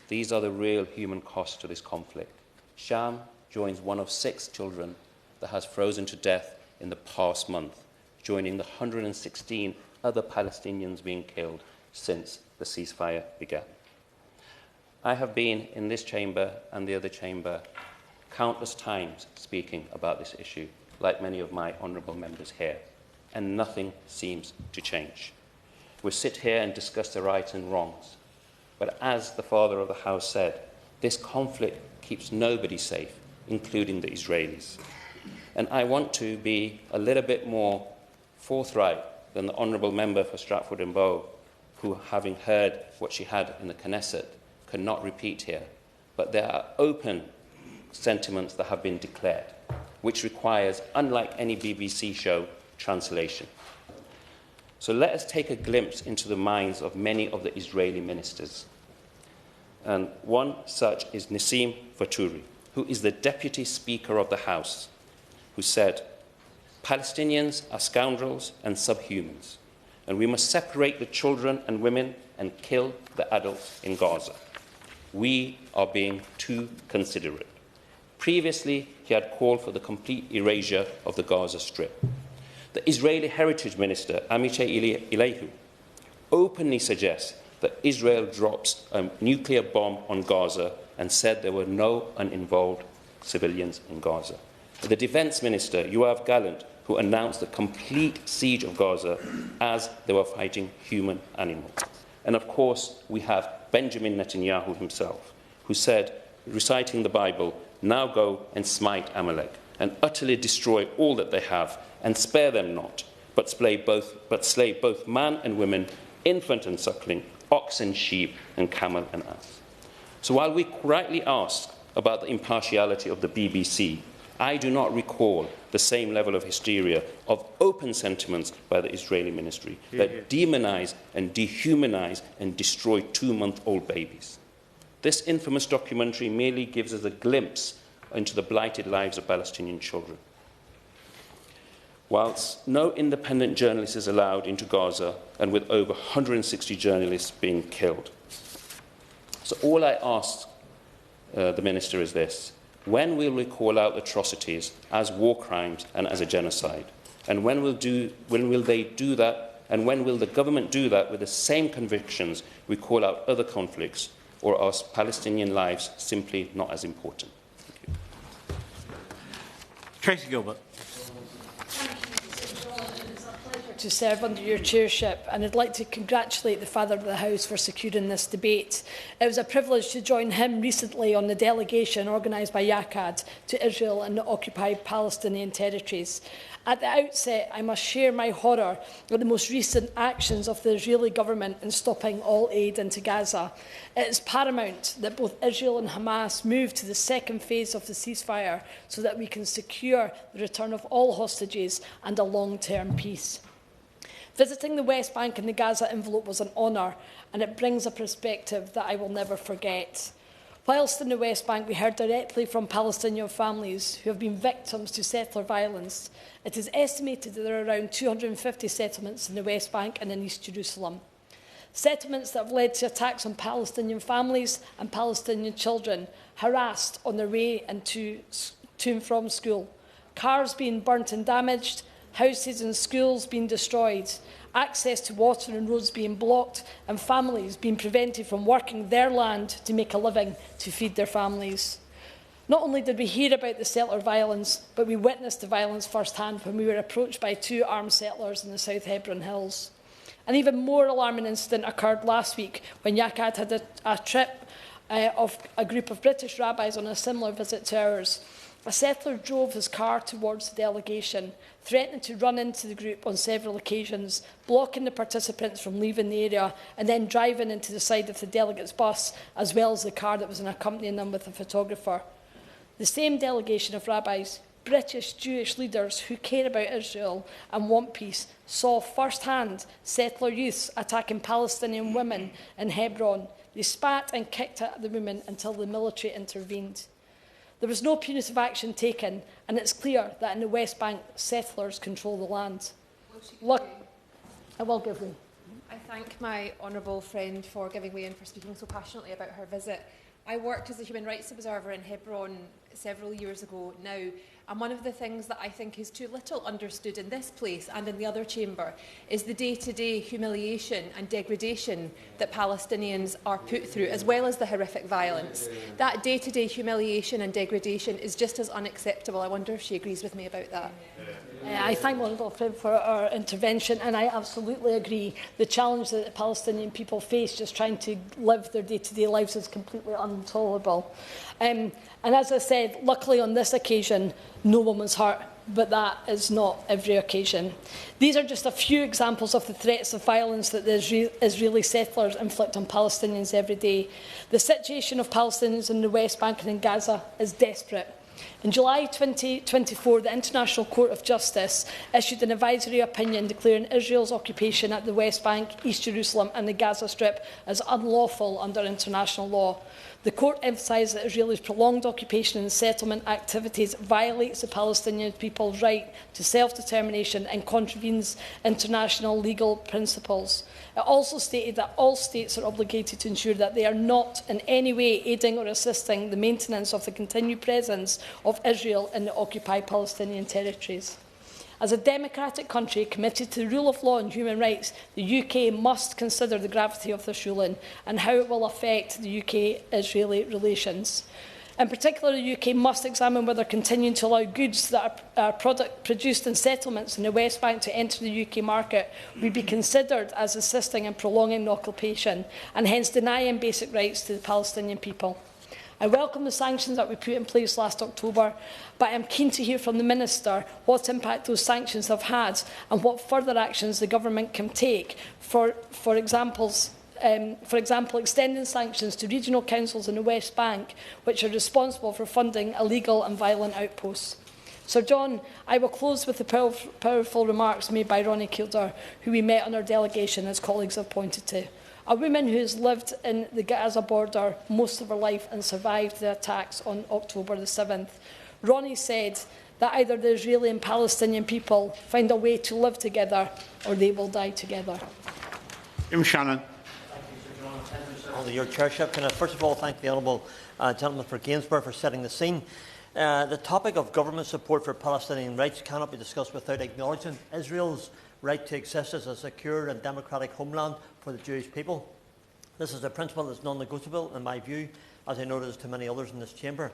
These are the real human costs to this conflict. Sham joins one of 6 children that has frozen to death in the past month, joining the 116 other Palestinians being killed since the ceasefire began. I have been in this chamber and the other chamber countless times speaking about this issue, like many of my honourable members here, and nothing seems to change. We sit here and discuss the rights and wrongs, but as the Father of the House said, this conflict keeps nobody safe, including the Israelis. And I want to be a little bit more forthright than the Honourable Member for Stratford and Bow, who, having heard what she had in the Knesset, could not repeat here. But there are open sentiments that have been declared, which requires, unlike any BBC show, translation. So let us take a glimpse into the minds of many of the Israeli ministers. And one such is Nassim Vaturi, who is the Deputy Speaker of the House, who said, "Palestinians are scoundrels and subhumans, and we must separate the children and women and kill the adults in Gaza. We are being too considerate." Previously, he had called for the complete erasure of the Gaza Strip. The Israeli Heritage Minister, Amichai Eliyahu, openly suggests that Israel drops a nuclear bomb on Gaza and said there were no uninvolved civilians in Gaza. The Defence Minister, Yoav Gallant, who announced the complete siege of Gaza as they were fighting human animals. And of course, we have Benjamin Netanyahu himself, who said reciting the Bible, now go and smite Amalek, and utterly destroy all that they have, and spare them not, but slay both man and women, infant and suckling, ox and sheep, and camel and ass. So while we rightly ask about the impartiality of the BBC, I do not recall the same level of hysteria of open sentiments by the Israeli ministry that demonize and dehumanize and destroy 2-month-old babies. This infamous documentary merely gives us a glimpse into the blighted lives of Palestinian children. Whilst no independent journalist is allowed into Gaza, and with over 160 journalists being killed. So all I ask the Minister is this: when will we call out atrocities as war crimes and as a genocide? And when will they do that? And when will the government do that with the same convictions we call out other conflicts, or are Palestinian lives simply not as important? Thank you. Tracy Gilbert. To serve under your chairship, and I'd like to congratulate the Father of the House for securing this debate. It was a privilege to join him recently on the delegation organised by YACAD to Israel and the occupied Palestinian territories. At the outset, I must share my horror at the most recent actions of the Israeli government in stopping all aid into Gaza. It is paramount that both Israel and Hamas move to the second phase of the ceasefire so that we can secure the return of all hostages and a long-term peace. Visiting the West Bank and the Gaza envelope was an honour, and it brings a perspective that I will never forget. Whilst in the West Bank, we heard directly from Palestinian families who have been victims to settler violence. It is estimated that there are around 250 settlements in the West Bank and in East Jerusalem. Settlements that have led to attacks on Palestinian families and Palestinian children harassed on their way to and from school. Cars being burnt and damaged, houses and schools being destroyed, access to water and roads being blocked, and families being prevented from working their land to make a living to feed their families. Not only did we hear about the settler violence, but we witnessed the violence firsthand when we were approached by 2 armed settlers in the South Hebron Hills. An even more alarming incident occurred last week when YACAD had a trip of a group of British rabbis on a similar visit to ours. A settler drove his car towards the delegation, threatening to run into the group on several occasions, blocking the participants from leaving the area and then driving into the side of the delegates' bus, as well as the car that was accompanying them with a photographer. The same delegation of rabbis, British Jewish leaders who care about Israel and want peace, saw firsthand settler youths attacking Palestinian women in Hebron. They spat and kicked at the women until the military intervened. There was no punitive action taken, and it's clear that in the West Bank, settlers control the land. Look, I will give way. I thank my honourable friend for giving way and for speaking so passionately about her visit. I worked as a human rights observer in Hebron several years ago now, and one of the things that I think is too little understood in this place and in the other chamber is the day-to-day humiliation and degradation that Palestinians are put through, as well as the horrific violence. That day-to-day humiliation and degradation is just as unacceptable. I wonder if she agrees with me about that. I thank Honourable Friend for our intervention, and I absolutely agree. The challenge that the Palestinian people face just trying to live their day-to-day lives is completely intolerable. And as I said, luckily on this occasion, no one was hurt, but that is not every occasion. These are just a few examples of the threats of violence that the Israeli settlers inflict on Palestinians every day. The situation of Palestinians in the West Bank and in Gaza is desperate. In July 2024, the International Court of Justice issued an advisory opinion declaring Israel's occupation at the West Bank, East Jerusalem and the Gaza Strip as unlawful under international law. The court emphasised that Israel's prolonged occupation and settlement activities violates the Palestinian people's right to self-determination and contravenes international legal principles. It also stated that all states are obligated to ensure that they are not in any way aiding or assisting the maintenance of the continued presence of Israel in the occupied Palestinian territories. As a democratic country committed to the rule of law and human rights, the UK must consider the gravity of this ruling and how it will affect the UK-Israeli relations. In particular, the UK must examine whether continuing to allow goods that are produced in settlements in the West Bank to enter the UK market would be considered as assisting in prolonging the occupation and hence denying basic rights to the Palestinian people. I welcome the sanctions that we put in place last October, but I am keen to hear from the Minister what impact those sanctions have had and what further actions the Government can take, for example, extending sanctions to regional councils in the West Bank, which are responsible for funding illegal and violent outposts. Sir John, I will close with the powerful remarks made by Ronnie Kilder, who we met on our delegation, as colleagues have pointed to. A woman who has lived in the Gaza border most of her life and survived the attacks on October the 7th. Ronnie said that either the Israeli and Palestinian people find a way to live together or they will die together. Jim Shannon. Under your chairship, can I first of all thank the honourable gentleman for Gainsborough for setting the scene. The topic of government support for Palestinian rights cannot be discussed without acknowledging Israel's right to exist as a secure and democratic homeland for the Jewish people. This is a principle that is non-negotiable in my view, as I know it is to many others in this chamber.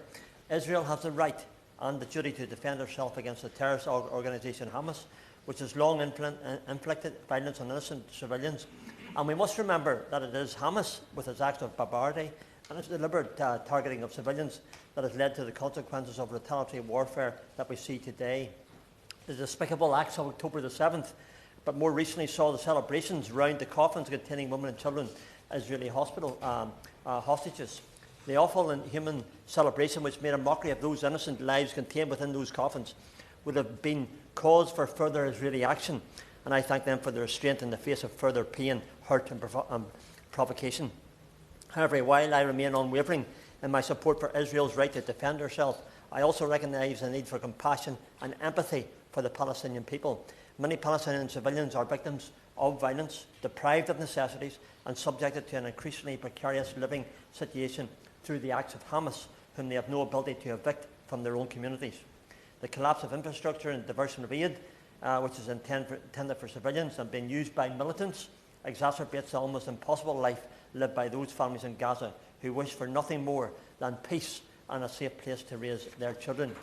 Israel has the right and the duty to defend herself against the terrorist organisation Hamas, which has long inflicted violence on innocent civilians. And we must remember that it is Hamas, with its acts of barbarity and its deliberate targeting of civilians, that has led to the consequences of retaliatory warfare that we see today. The despicable acts of October the 7th, but more recently saw the celebrations round the coffins containing women and children, Israeli hostages. The awful and inhuman celebration, which made a mockery of those innocent lives contained within those coffins, would have been cause for further Israeli action, and I thank them for their restraint in the face of further pain, hurt and provocation. However, while I remain unwavering in my support for Israel's right to defend herself, I also recognise the need for compassion and empathy for the Palestinian people. Many Palestinian civilians are victims of violence, deprived of necessities and subjected to an increasingly precarious living situation through the acts of Hamas, whom they have no ability to evict from their own communities. The collapse of infrastructure and diversion of aid, which is intended for civilians and being used by militants, exacerbates the almost impossible life lived by those families in Gaza who wish for nothing more than peace and a safe place to raise their children.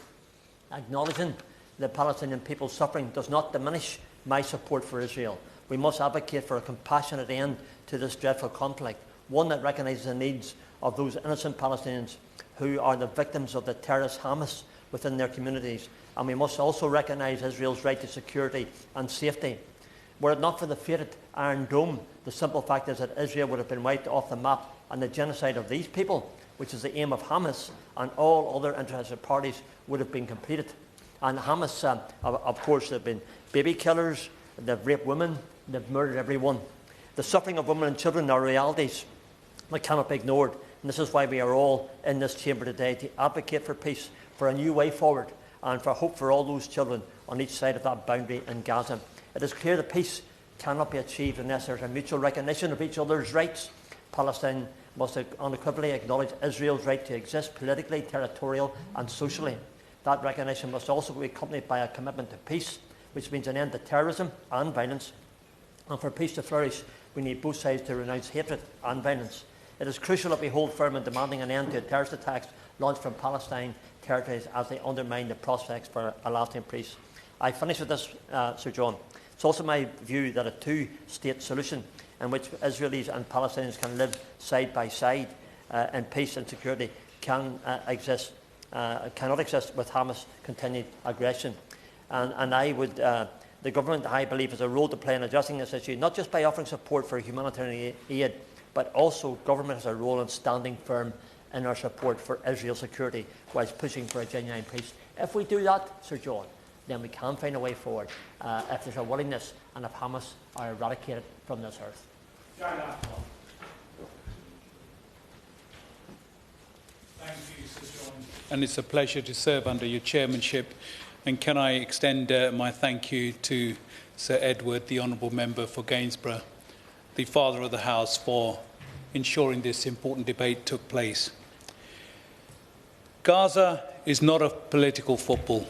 Acknowledging the Palestinian people's suffering does not diminish my support for Israel. We must advocate for a compassionate end to this dreadful conflict, one that recognises the needs of those innocent Palestinians who are the victims of the terrorist Hamas within their communities. And we must also recognise Israel's right to security and safety. Were it not for the fated Iron Dome, the simple fact is that Israel would have been wiped off the map, and the genocide of these people, which is the aim of Hamas and all other interested parties, would have been completed. And Hamas, of course, they've been baby killers, they've raped women, they've murdered everyone. The suffering of women and children are realities that cannot be ignored. And this is why we are all in this chamber today, to advocate for peace, for a new way forward, and for hope for all those children on each side of that boundary in Gaza. It is clear that peace cannot be achieved unless there is a mutual recognition of each other's rights. Palestine must unequivocally acknowledge Israel's right to exist politically, territorial and socially. That recognition must also be accompanied by a commitment to peace, which means an end to terrorism and violence. And for peace to flourish, we need both sides to renounce hatred and violence. It is crucial that we hold firm in demanding an end to terrorist attacks launched from Palestine territories, as they undermine the prospects for a lasting peace. I finish with this, Sir John. It's also my view that a two-state solution in which Israelis and Palestinians can live side by side in peace and security cannot exist with Hamas' continued aggression. And the government, I believe, has a role to play in addressing this issue, not just by offering support for humanitarian aid, but also government has a role in standing firm in our support for Israel's security whilst pushing for a genuine peace. If we do that, Sir John, then we can find a way forward if there's a willingness and if Hamas are eradicated from this earth. Thank you, Sir John. And it's a pleasure to serve under your chairmanship. And can I extend my thank you to Sir Edward, the Honourable Member for Gainsborough, the Father of the House, for ensuring this important debate took place. Gaza is not a political football.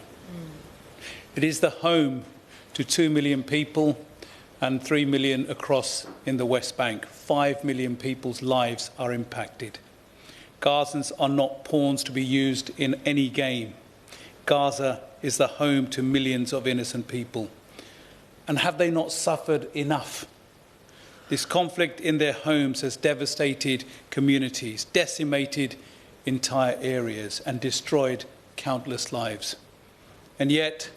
It is the home to 2 million people and 3 million across in the West Bank. 5 million people's lives are impacted. Gazans are not pawns to be used in any game. Gaza is the home to millions of innocent people. And have they not suffered enough? This conflict in their homes has devastated communities, decimated entire areas and destroyed countless lives. And yet,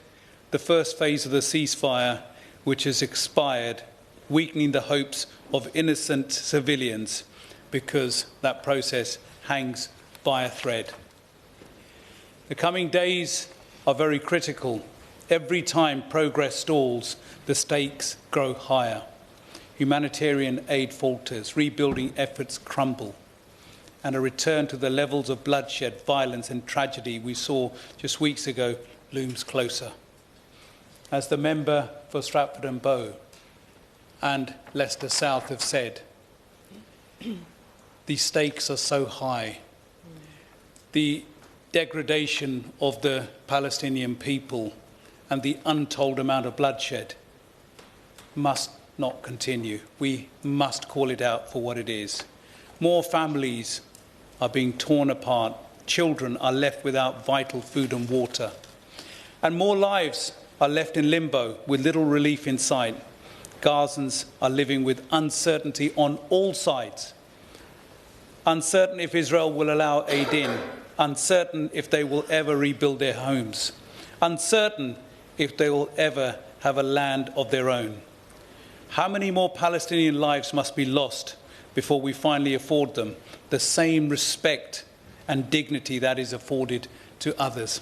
the first phase of the ceasefire, which has expired, weakening the hopes of innocent civilians because that process hangs by a thread. The coming days are very critical. Every time progress stalls, the stakes grow higher. Humanitarian aid falters, rebuilding efforts crumble, and a return to the levels of bloodshed, violence and tragedy we saw just weeks ago looms closer. As the member for Stratford and Bow and Leicester South have said, the stakes are so high. The degradation of the Palestinian people and the untold amount of bloodshed must not continue. We must call it out for what it is. More families are being torn apart. Children are left without vital food and water. And more lives are left in limbo with little relief in sight. Gazans are living with uncertainty on all sides. Uncertain if Israel will allow aid in. Uncertain if they will ever rebuild their homes. Uncertain if they will ever have a land of their own. How many more Palestinian lives must be lost before we finally afford them the same respect and dignity that is afforded to others?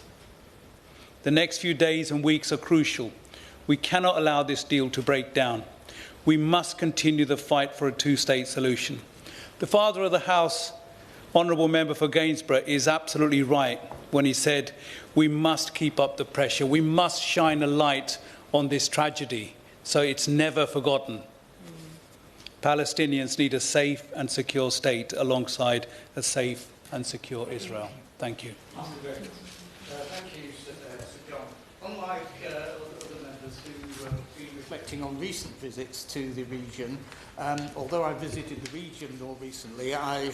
The next few days and weeks are crucial. We cannot allow this deal to break down. We must continue the fight for a two-state solution. The Father of the House, Honourable Member for Gainsborough, is absolutely right when he said we must keep up the pressure. We must shine a light on this tragedy so it's never forgotten. Palestinians need a safe and secure state alongside a safe and secure Israel. Thank you. Thank you, Sir John. Unlike other members who have been reflecting on recent visits to the region, although I visited the region more recently, I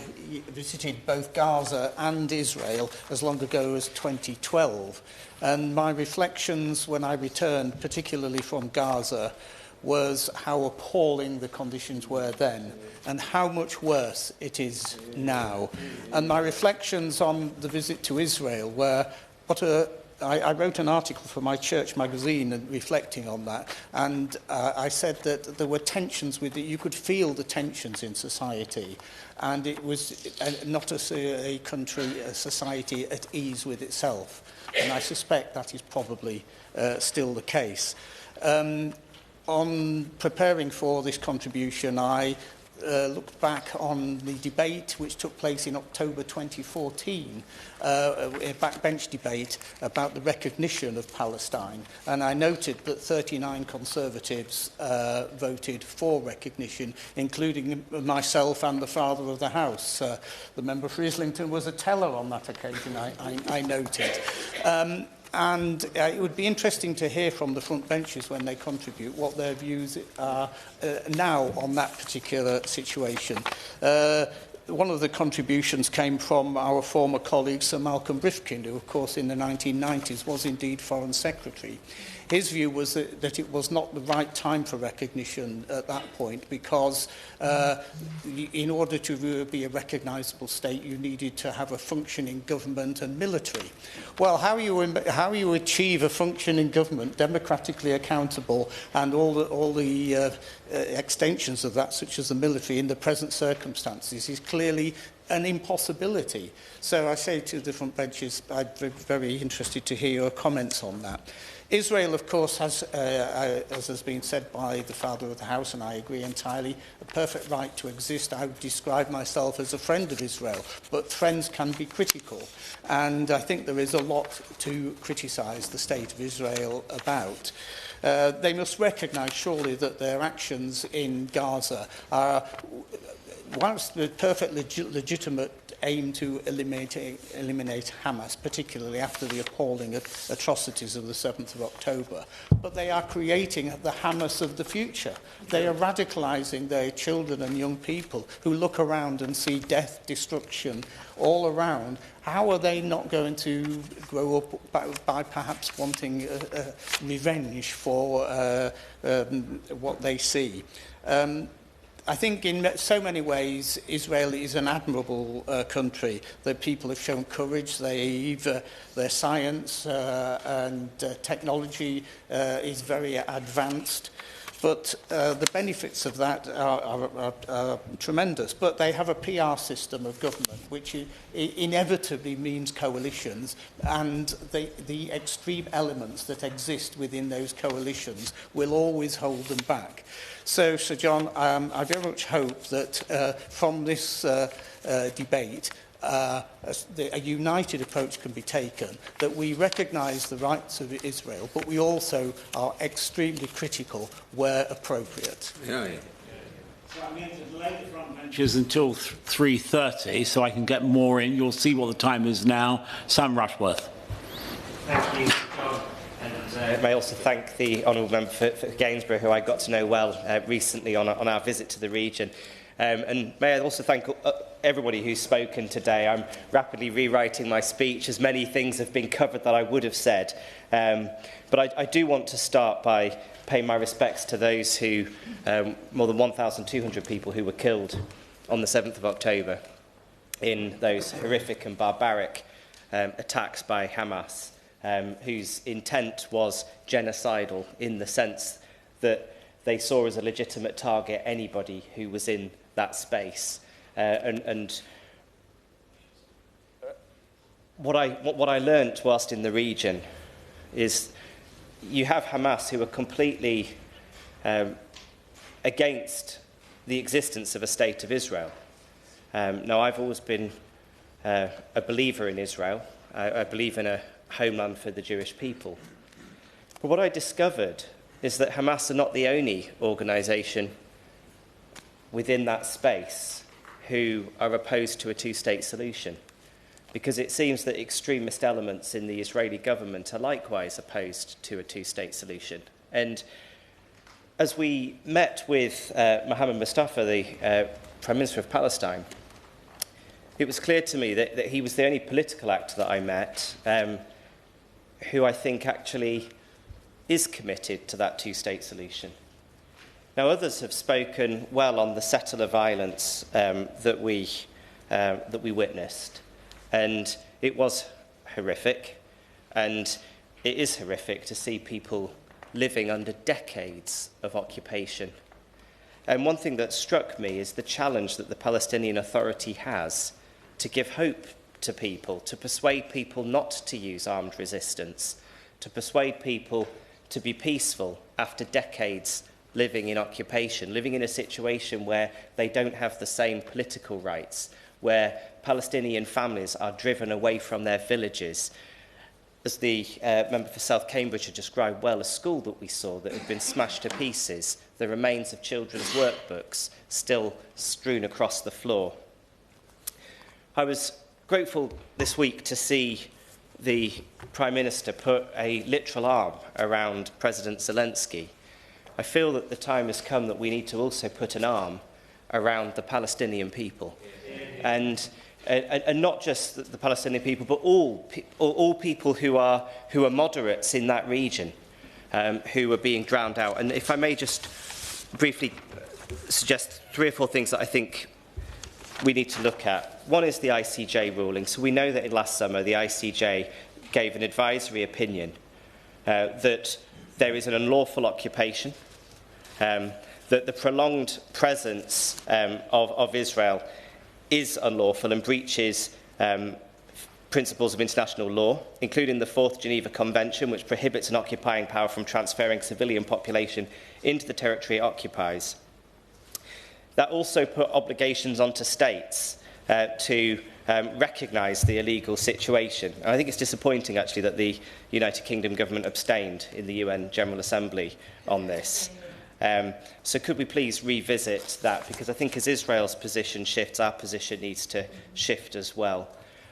visited both Gaza and Israel as long ago as 2012. And my reflections when I returned, particularly from Gaza, was how appalling the conditions were then and how much worse it is now. And my reflections on the visit to Israel were I wrote an article for my church magazine and reflecting on that, and I said that there were tensions with it. You could feel the tensions in society, and it was not a country, a society at ease with itself. And I suspect that is probably still the case. On preparing for this contribution, I looked back on the debate which took place in October 2014, a backbench debate about the recognition of Palestine. And I noted that 39 Conservatives voted for recognition, including myself and the Father of the House. The member for Islington was a teller on that occasion, I noted. And it would be interesting to hear from the front benches when they contribute what their views are now on that particular situation. One of the contributions came from our former colleague Sir Malcolm Rifkin, who of course in the 1990s was indeed Foreign Secretary. His view was that it was not the right time for recognition at that point because in order to be a recognisable state you needed to have a functioning government and military. Well, how you achieve a functioning government, democratically accountable, and all the extensions of that, such as the military, in the present circumstances is clearly an impossibility. So I say to the front benches, I'd be very interested to hear your comments on that. Israel, of course, has, as has been said by the Father of the House, and I agree entirely, a perfect right to exist. I would describe myself as a friend of Israel, but friends can be critical. And I think there is a lot to criticise the state of Israel about. They must recognise, surely, that their actions in Gaza are, whilst the perfectly legitimate aim to eliminate Hamas, particularly after the appalling atrocities of the 7th of October. But they are creating the Hamas of the future. They are radicalising their children and young people who look around and see death, destruction all around. How are they not going to grow up by perhaps wanting revenge for what they see? I think in so many ways Israel is an admirable country. The people have shown courage. Their science and technology is very advanced. But the benefits of that are tremendous. But they have a PR system of government, which inevitably means coalitions, and the extreme elements that exist within those coalitions will always hold them back. So, Sir John, I very much hope that from this debate, a united approach can be taken, that we recognise the rights of Israel, but we also are extremely critical where appropriate. Yeah. So I'm going to delay the front benches until 3:30 so I can get more in. You'll see what the time is now. Sam Rushworth. Thank you, John. And may I also thank the Honourable Member for Gainsborough, who I got to know well recently on our visit to the region. And may I also thank everybody who's spoken today. I'm rapidly rewriting my speech, as many things have been covered that I would have said. But I do want to start by paying my respects to those who, more than 1,200 people who were killed on the 7th of October in those horrific and barbaric attacks by Hamas, whose intent was genocidal in the sense that they saw as a legitimate target anybody who was in that space. And what I learnt whilst in the region is you have Hamas who are completely against the existence of a state of Israel. Now, I've always been a believer in Israel. I believe in a homeland for the Jewish people. But what I discovered is that Hamas are not the only organisation within that space who are opposed to a two-state solution, because it seems that extremist elements in the Israeli government are likewise opposed to a two-state solution. And as we met with Mohammed Mustafa, the Prime Minister of Palestine, it was clear to me that he was the only political actor that I met who I think actually is committed to that two-state solution. Now, others have spoken well on the settler violence that we witnessed, and it was horrific, and it is horrific to see people living under decades of occupation. And one thing that struck me is the challenge that the Palestinian Authority has to give hope to people, to persuade people not to use armed resistance, to persuade people to be peaceful after decades living in occupation, living in a situation where they don't have the same political rights, where Palestinian families are driven away from their villages. As the member for South Cambridgeshire described well, a school that we saw that had been smashed to pieces, the remains of children's workbooks still strewn across the floor. I was grateful this week to see the Prime Minister put a literal arm around President Zelensky. I feel that the time has come that we need to also put an arm around the Palestinian people. And not just the Palestinian people, but all people who are moderates in that region, who are being drowned out. And if I may just briefly suggest 3 or 4 things that I think we need to look at. One is the ICJ ruling. So we know that last summer the ICJ gave an advisory opinion that there is an unlawful occupation, that the prolonged presence of Israel is unlawful and breaches principles of international law, including the 4th Geneva Convention, which prohibits an occupying power from transferring civilian population into the territory it occupies. That also put obligations onto states to recognise the illegal situation. And I think it's disappointing, actually, that the United Kingdom government abstained in the UN General Assembly on this. So could we please revisit that? Because I think as Israel's position shifts, our position needs to shift as well.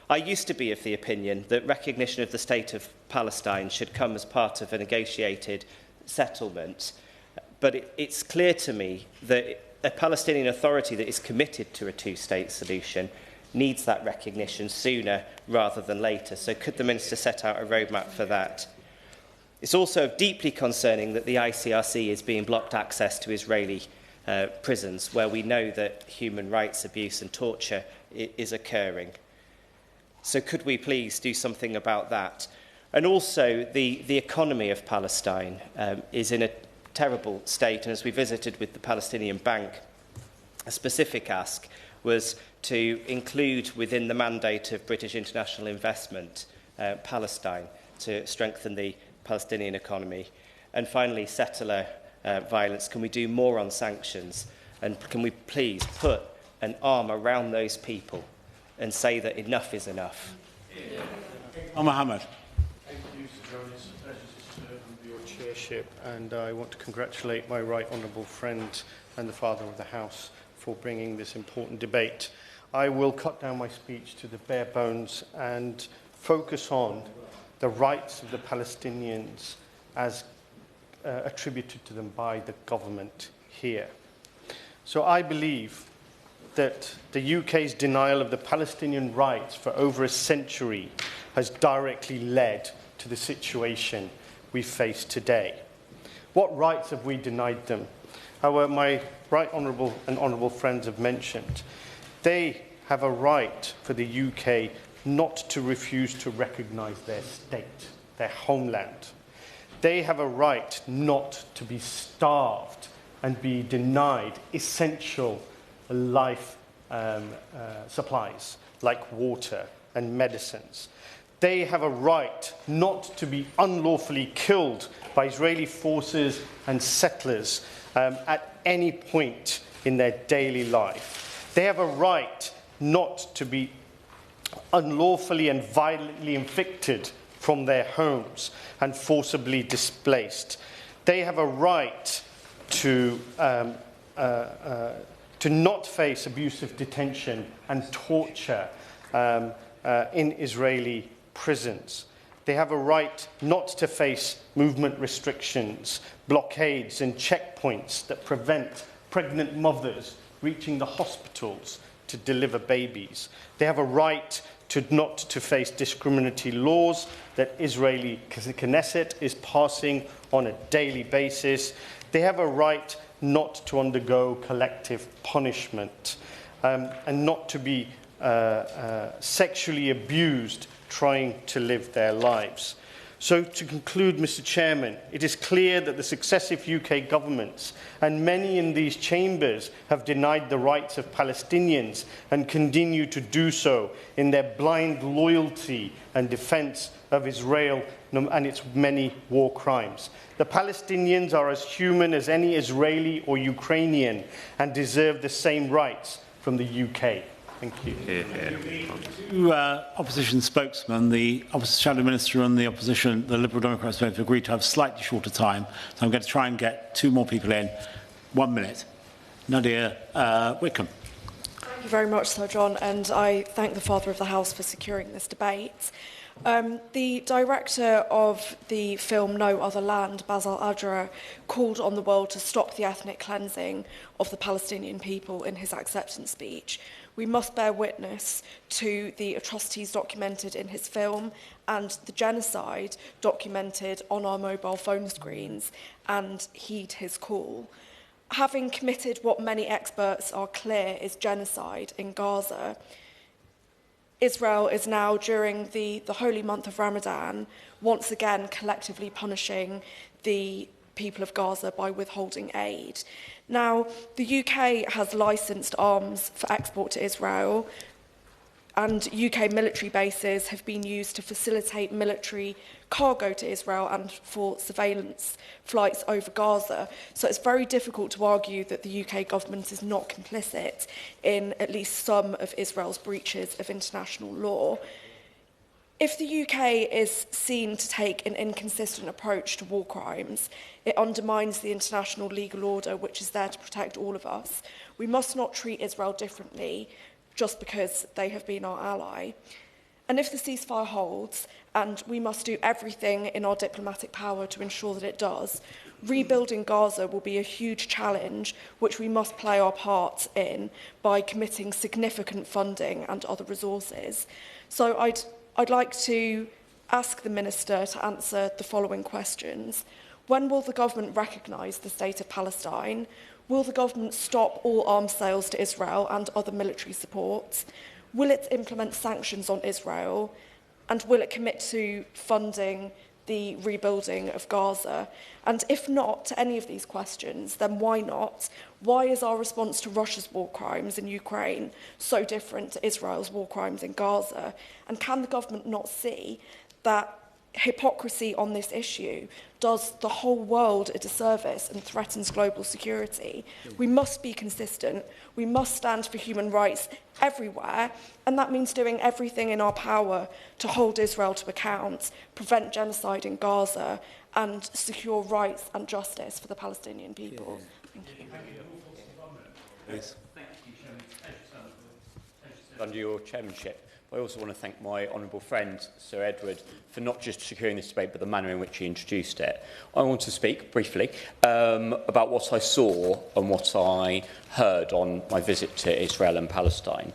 I used to be of the opinion that recognition of the state of Palestine should come as part of a negotiated settlement. But it's clear to me that a Palestinian Authority that is committed to a two-state solution needs that recognition sooner rather than later. So could the Minister set out a roadmap for that? It's also deeply concerning that the ICRC is being blocked access to Israeli prisons where we know that human rights abuse and torture is occurring. So could we please do something about that? And also, the economy of Palestine is in a terrible state, and as we visited with the Palestinian Bank, a specific ask was to include within the mandate of British international investment Palestine to strengthen the Palestinian economy. And finally, settler violence. Can we do more on sanctions? And can we please put an arm around those people and say that enough is enough? Mohammed. Thank you, Sir John. It's a pleasure to serve under your chairship, and I want to congratulate my right honourable friend and the Father of the House for bringing this important debate. I will cut down my speech to the bare bones and focus on the rights of the Palestinians as attributed to them by the government here. So I believe that the UK's denial of the Palestinian rights for over a century has directly led to the situation we face today. What rights have we denied them? However, my right honourable and honourable friends have mentioned, they have a right for the UK not to refuse to recognise their state, their homeland. They have a right not to be starved and be denied essential life supplies like water and medicines. They have a right not to be unlawfully killed by Israeli forces and settlers at any point in their daily life. They have a right not to be unlawfully and violently evicted from their homes and forcibly displaced. They have a right to not face abusive detention and torture in Israeli prisons. They have a right not to face movement restrictions, blockades and checkpoints that prevent pregnant mothers reaching the hospitals to deliver babies. They have a right not to face discriminatory laws that Israeli Knesset is passing on a daily basis. They have a right not to undergo collective punishment and not to be sexually abused trying to live their lives. So to conclude, Mr. Chairman, it is clear that the successive UK governments and many in these chambers have denied the rights of Palestinians and continue to do so in their blind loyalty and defence of Israel and its many war crimes. The Palestinians are as human as any Israeli or Ukrainian and deserve the same rights from the UK. Thank you. Two opposition spokesmen, the Shadow Minister and the opposition, the Liberal Democrats, both agreed to have slightly shorter time. So I'm going to try and get two more people in. 1 minute. Nadia Wickham. Thank you very much, Sir John, and I thank the Father of the House for securing this debate. The director of the film No Other Land, Baz al-Adra, called on the world to stop the ethnic cleansing of the Palestinian people in his acceptance speech. We must bear witness to the atrocities documented in his film and the genocide documented on our mobile phone screens and heed his call. Having committed what many experts are clear is genocide in Gaza, Israel is now, during the holy month of Ramadan, once again collectively punishing the people of Gaza by withholding aid. Now, the UK has licensed arms for export to Israel, and UK military bases have been used to facilitate military cargo to Israel and for surveillance flights over Gaza. So it's very difficult to argue that the UK government is not complicit in at least some of Israel's breaches of international law. If the UK is seen to take an inconsistent approach to war crimes, it undermines the international legal order, which is there to protect all of us. We must not treat Israel differently just because they have been our ally. And if the ceasefire holds, and we must do everything in our diplomatic power to ensure that it does, rebuilding Gaza will be a huge challenge, which we must play our part in by committing significant funding and other resources. So I'd like to ask the Minister to answer the following questions. When will the government recognise the state of Palestine? Will the government stop all arms sales to Israel and other military support? Will it implement sanctions on Israel? And will it commit to funding the rebuilding of Gaza? And if not to any of these questions, then why not? Why is our response to Russia's war crimes in Ukraine so different to Israel's war crimes in Gaza? And can the government not see that hypocrisy on this issue does the whole world a disservice and threatens global security? We must be consistent. We must stand for human rights everywhere, and that means doing everything in our power to hold Israel to account, prevent genocide in Gaza, and secure rights and justice for the Palestinian people. Thank you. Please. Under your chairmanship, I also want to thank my honourable friend, Sir Edward, for not just securing this debate, but the manner in which he introduced it. I want to speak briefly about what I saw and what I heard on my visit to Israel and Palestine.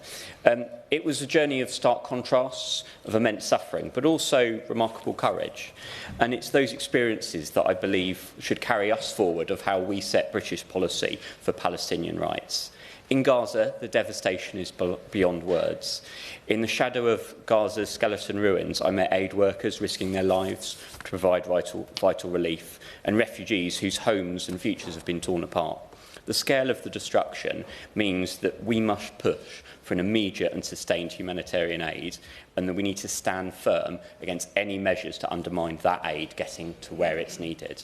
It was a journey of stark contrasts, of immense suffering, but also remarkable courage. And it's those experiences that I believe should carry us forward of how we set British policy for Palestinian rights. In Gaza, the devastation is beyond words. In the shadow of Gaza's skeleton ruins, I met aid workers risking their lives to provide vital relief, and refugees whose homes and futures have been torn apart. The scale of the destruction means that we must push for an immediate and sustained humanitarian aid, and that we need to stand firm against any measures to undermine that aid getting to where it's needed.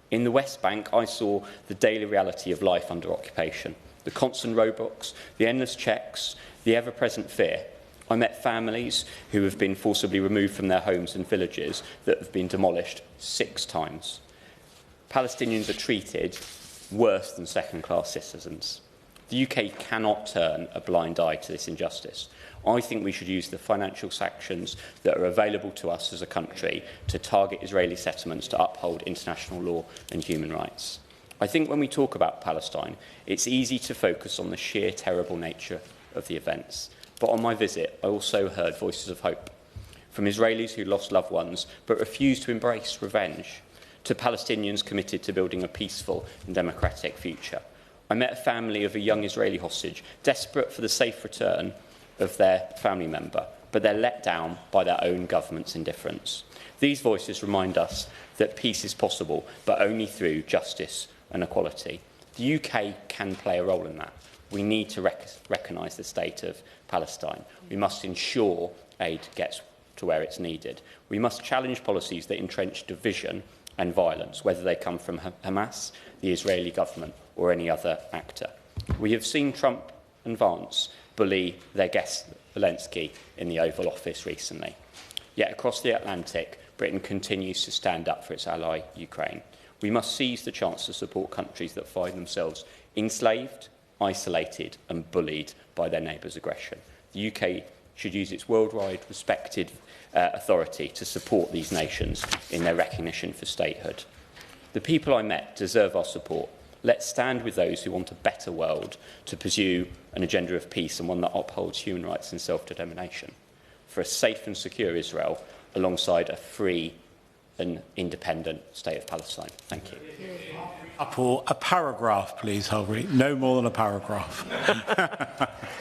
In the West Bank, I saw the daily reality of life under occupation. The constant roadblocks, the endless checks, the ever-present fear. I met families who have been forcibly removed from their homes and villages that have been demolished 6 times. Palestinians are treated worse than second-class citizens. The UK cannot turn a blind eye to this injustice. I think we should use the financial sanctions that are available to us as a country to target Israeli settlements to uphold international law and human rights. I think when we talk about Palestine, it's easy to focus on the sheer terrible nature of the events. But on my visit, I also heard voices of hope, from Israelis who lost loved ones but refused to embrace revenge, to Palestinians committed to building a peaceful and democratic future. I met a family of a young Israeli hostage, desperate for the safe return of their family member, but they're let down by their own government's indifference. These voices remind us that peace is possible, but only through justice and equality. The UK can play a role in that. We need to recognise the state of Palestine. We must ensure aid gets to where it's needed. We must challenge policies that entrench division and violence, whether they come from Hamas, the Israeli government, or any other actor. We have seen Trump and Vance bully their guest Zelensky in the Oval Office recently. Yet across the Atlantic, Britain continues to stand up for its ally, Ukraine. We must seize the chance to support countries that find themselves enslaved, isolated and bullied by their neighbours' aggression. The UK should use its worldwide respected authority to support these nations in their recognition for statehood. The people I met deserve our support. Let's stand with those who want a better world to pursue an agenda of peace and one that upholds human rights and self-determination, for a safe and secure Israel alongside a free and independent state of Palestine. Thank you. A paragraph, please, Holbury. No more than a paragraph.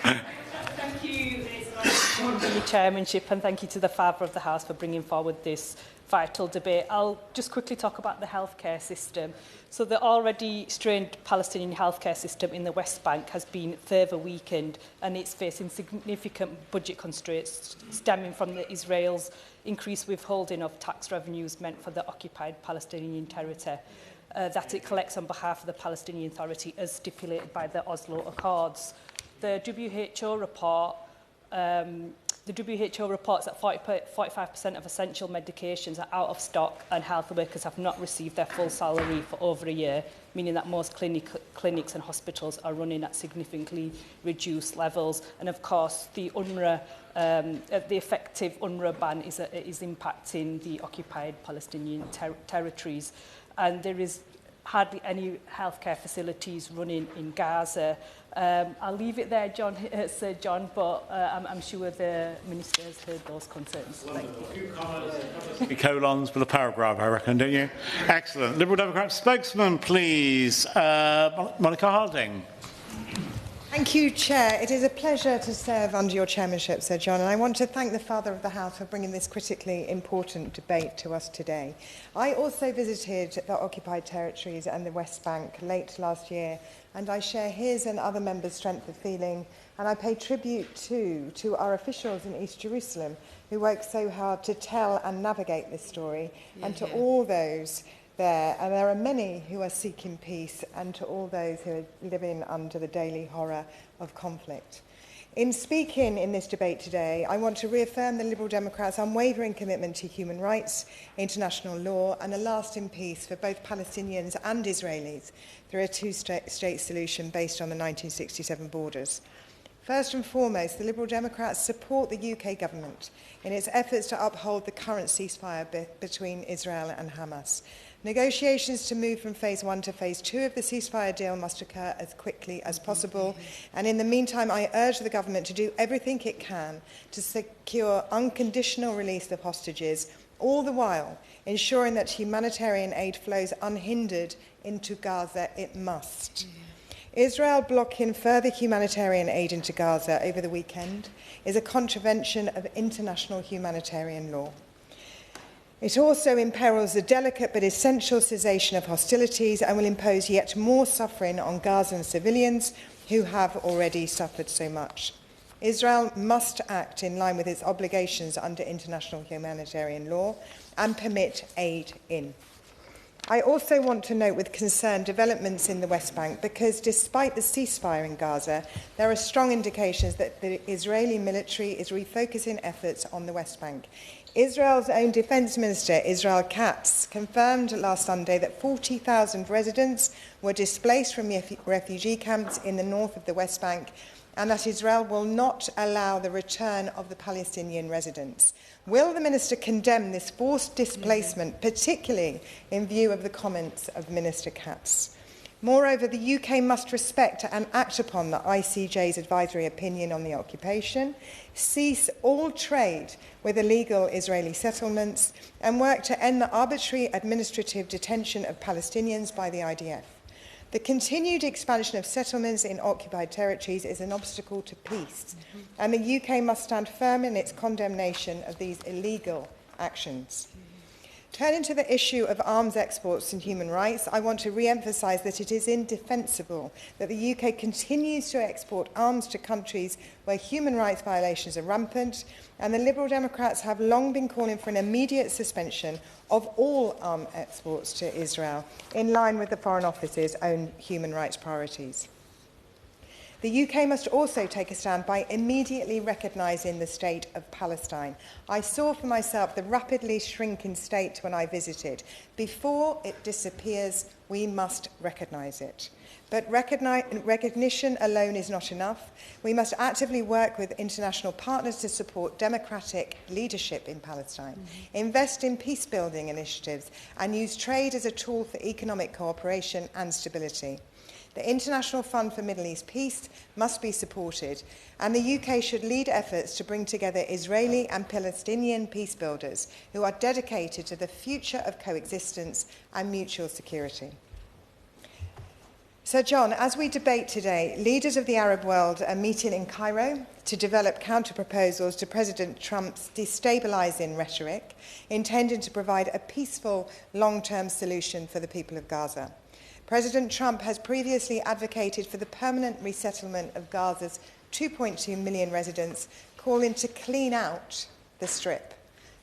Thank you, for your chairmanship, and thank you to the Father of the House for bringing forward this vital debate. I'll just quickly talk about the healthcare system. So the already strained Palestinian healthcare system in the West Bank has been further weakened, and it's facing significant budget constraints stemming from Israel's increased withholding of tax revenues meant for the occupied Palestinian territory that it collects on behalf of the Palestinian Authority as stipulated by the Oslo Accords. The WHO report reports that 45% of essential medications are out of stock and health workers have not received their full salary for over a year, meaning that most clinics and hospitals are running at significantly reduced levels. And of course, the effective UNRWA ban is impacting the occupied Palestinian territories. And there is hardly any healthcare facilities running in Gaza. I'll leave it there, Sir John, but I'm sure the Minister has heard those concerns. Thank you. Colons with a paragraph, I reckon, don't you? Excellent. Liberal Democrat spokesman, please. Monica Harding. Thank you, Chair. It is a pleasure to serve under your chairmanship, Sir John, and I want to thank the Father of the House for bringing this critically important debate to us today. I also visited the occupied territories and the West Bank late last year, and I share his and other members' strength of feeling, and I pay tribute to our officials in East Jerusalem who work so hard to tell and navigate this story, and to all those there, and there are many who are seeking peace, and to all those who are living under the daily horror of conflict. In speaking in this debate today, I want to reaffirm the Liberal Democrats' unwavering commitment to human rights, international law, and a lasting peace for both Palestinians and Israelis through a two-state solution based on the 1967 borders. First and foremost, the Liberal Democrats support the UK government in its efforts to uphold the current ceasefire between Israel and Hamas. Negotiations to move from Phase 1 to Phase 2 of the ceasefire deal must occur as quickly as possible. And in the meantime, I urge the government to do everything it can to secure unconditional release of hostages, all the while ensuring that humanitarian aid flows unhindered into Gaza. It must. Israel blocking further humanitarian aid into Gaza over the weekend is a contravention of international humanitarian law. It also imperils the delicate but essential cessation of hostilities and will impose yet more suffering on Gazan civilians who have already suffered so much. Israel must act in line with its obligations under international humanitarian law and permit aid in. I also want to note with concern developments in the West Bank because despite the ceasefire in Gaza, there are strong indications that the Israeli military is refocusing efforts on the West Bank. Israel's own Defence Minister, Israel Katz, confirmed last Sunday that 40,000 residents were displaced from refugee camps in the north of the West Bank and that Israel will not allow the return of the Palestinian residents. Will the Minister condemn this forced displacement, particularly in view of the comments of Minister Katz? Moreover, the UK must respect and act upon the ICJ's advisory opinion on the occupation, cease all trade with illegal Israeli settlements, and work to end the arbitrary administrative detention of Palestinians by the IDF. The continued expansion of settlements in occupied territories is an obstacle to peace, and the UK must stand firm in its condemnation of these illegal actions. Turning to the issue of arms exports and human rights, I want to re-emphasise that it is indefensible that the UK continues to export arms to countries where human rights violations are rampant, and the Liberal Democrats have long been calling for an immediate suspension of all arms exports to Israel, in line with the Foreign Office's own human rights priorities. The UK must also take a stand by immediately recognising the state of Palestine. I saw for myself the rapidly shrinking state when I visited. Before it disappears, we must recognise it. But recognition alone is not enough. We must actively work with international partners to support democratic leadership in Palestine, invest in peace-building initiatives, and use trade as a tool for economic cooperation and stability. The International Fund for Middle East Peace must be supported, and the UK should lead efforts to bring together Israeli and Palestinian peace builders who are dedicated to the future of coexistence and mutual security. Sir John, as we debate today, leaders of the Arab world are meeting in Cairo to develop counter-proposals to President Trump's destabilising rhetoric, intending to provide a peaceful, long-term solution for the people of Gaza. President Trump has previously advocated for the permanent resettlement of Gaza's 2.2 million residents, calling to clean out the Strip.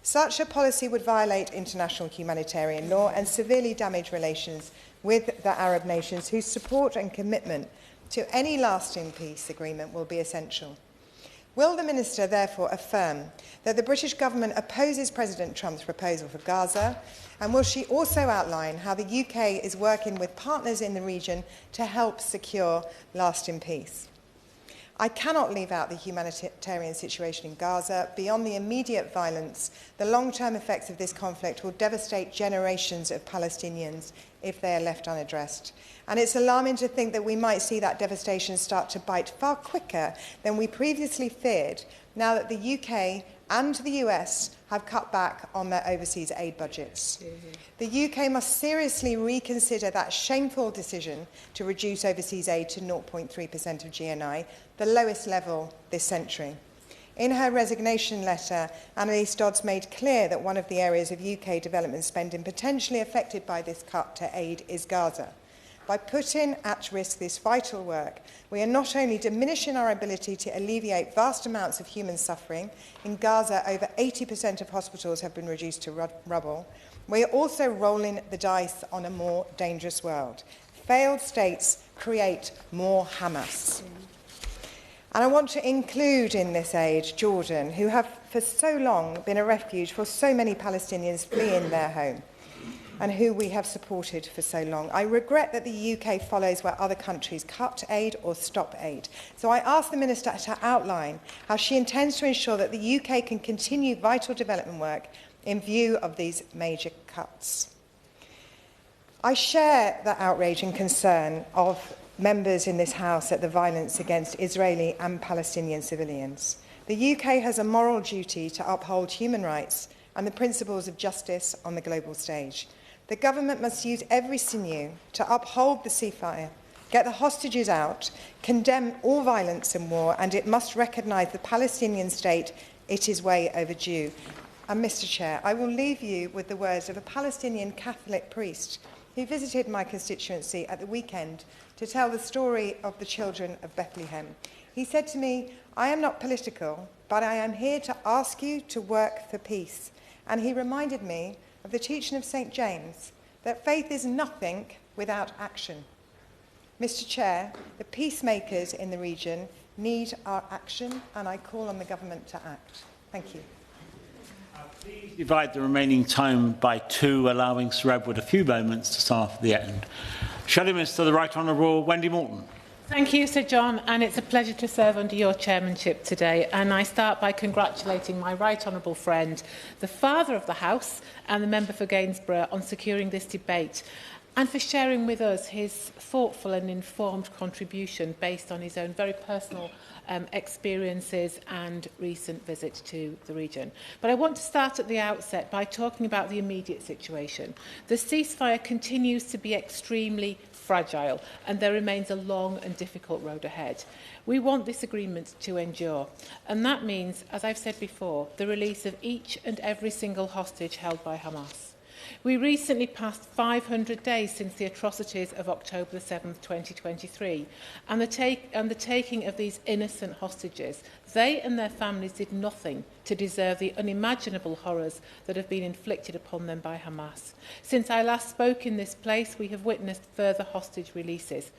Such a policy would violate international humanitarian law and severely damage relations with the Arab nations whose support and commitment to any lasting peace agreement will be essential. Will the Minister therefore affirm that the British government opposes President Trump's proposal for Gaza, and will she also outline how the UK is working with partners in the region to help secure lasting peace? I cannot leave out the humanitarian situation in Gaza. Beyond the immediate violence, the long-term effects of this conflict will devastate generations of Palestinians if they are left unaddressed. And it's alarming to think that we might see that devastation start to bite far quicker than we previously feared, now that the UK and the US have cut back on their overseas aid budgets. The UK must seriously reconsider that shameful decision to reduce overseas aid to 0.3% of GNI, the lowest level this century. In her resignation letter, Annalise Dodds made clear that one of the areas of UK development spending potentially affected by this cut to aid is Gaza. By putting at risk this vital work, we are not only diminishing our ability to alleviate vast amounts of human suffering. In Gaza, over 80% of hospitals have been reduced to rubble. We are also rolling the dice on a more dangerous world. Failed states create more Hamas. And I want to include in this aid Jordan, who have for so long been a refuge for so many Palestinians fleeing their home, and who we have supported for so long. I regret that the UK follows where other countries cut aid or stop aid. So I ask the Minister to outline how she intends to ensure that the UK can continue vital development work in view of these major cuts. I share the outrage and concern of members in this House at the violence against Israeli and Palestinian civilians. The UK has a moral duty to uphold human rights and the principles of justice on the global stage. The government must use every sinew to uphold the ceasefire, get the hostages out, condemn all violence and war, and it must recognise the Palestinian state. It is way overdue. And Mr. Chair, I will leave you with the words of a Palestinian Catholic priest who visited my constituency at the weekend to tell the story of the children of Bethlehem. He said to me, "I am not political, but I am here to ask you to work for peace." And he reminded me of the teaching of St. James, that faith is nothing without action. Mr. Chair, the peacemakers in the region need our action, and I call on the government to act. Thank you. Please divide the remaining time by two, allowing Sir Edward a few moments to start at the end. Shadow Minister, the Right Honourable Wendy Morton. Thank you, Sir John, and it's a pleasure to serve under your chairmanship today. And I start by congratulating my right honourable friend, the father of the House and the member for Gainsborough, on securing this debate and for sharing with us his thoughtful and informed contribution based on his own very personal experiences and recent visit to the region. But I want to start at the outset by talking about the immediate situation. The ceasefire continues to be extremely fragile, and there remains a long and difficult road ahead. We want this agreement to endure, and that means, as I've said before, the release of each and every single hostage held by Hamas. We recently passed 500 days since the atrocities of October the 7th, 2023, and the taking of these innocent hostages. They and their families did nothing to deserve the unimaginable horrors that have been inflicted upon them by Hamas. Since I last spoke in this place, we have witnessed further hostage releases.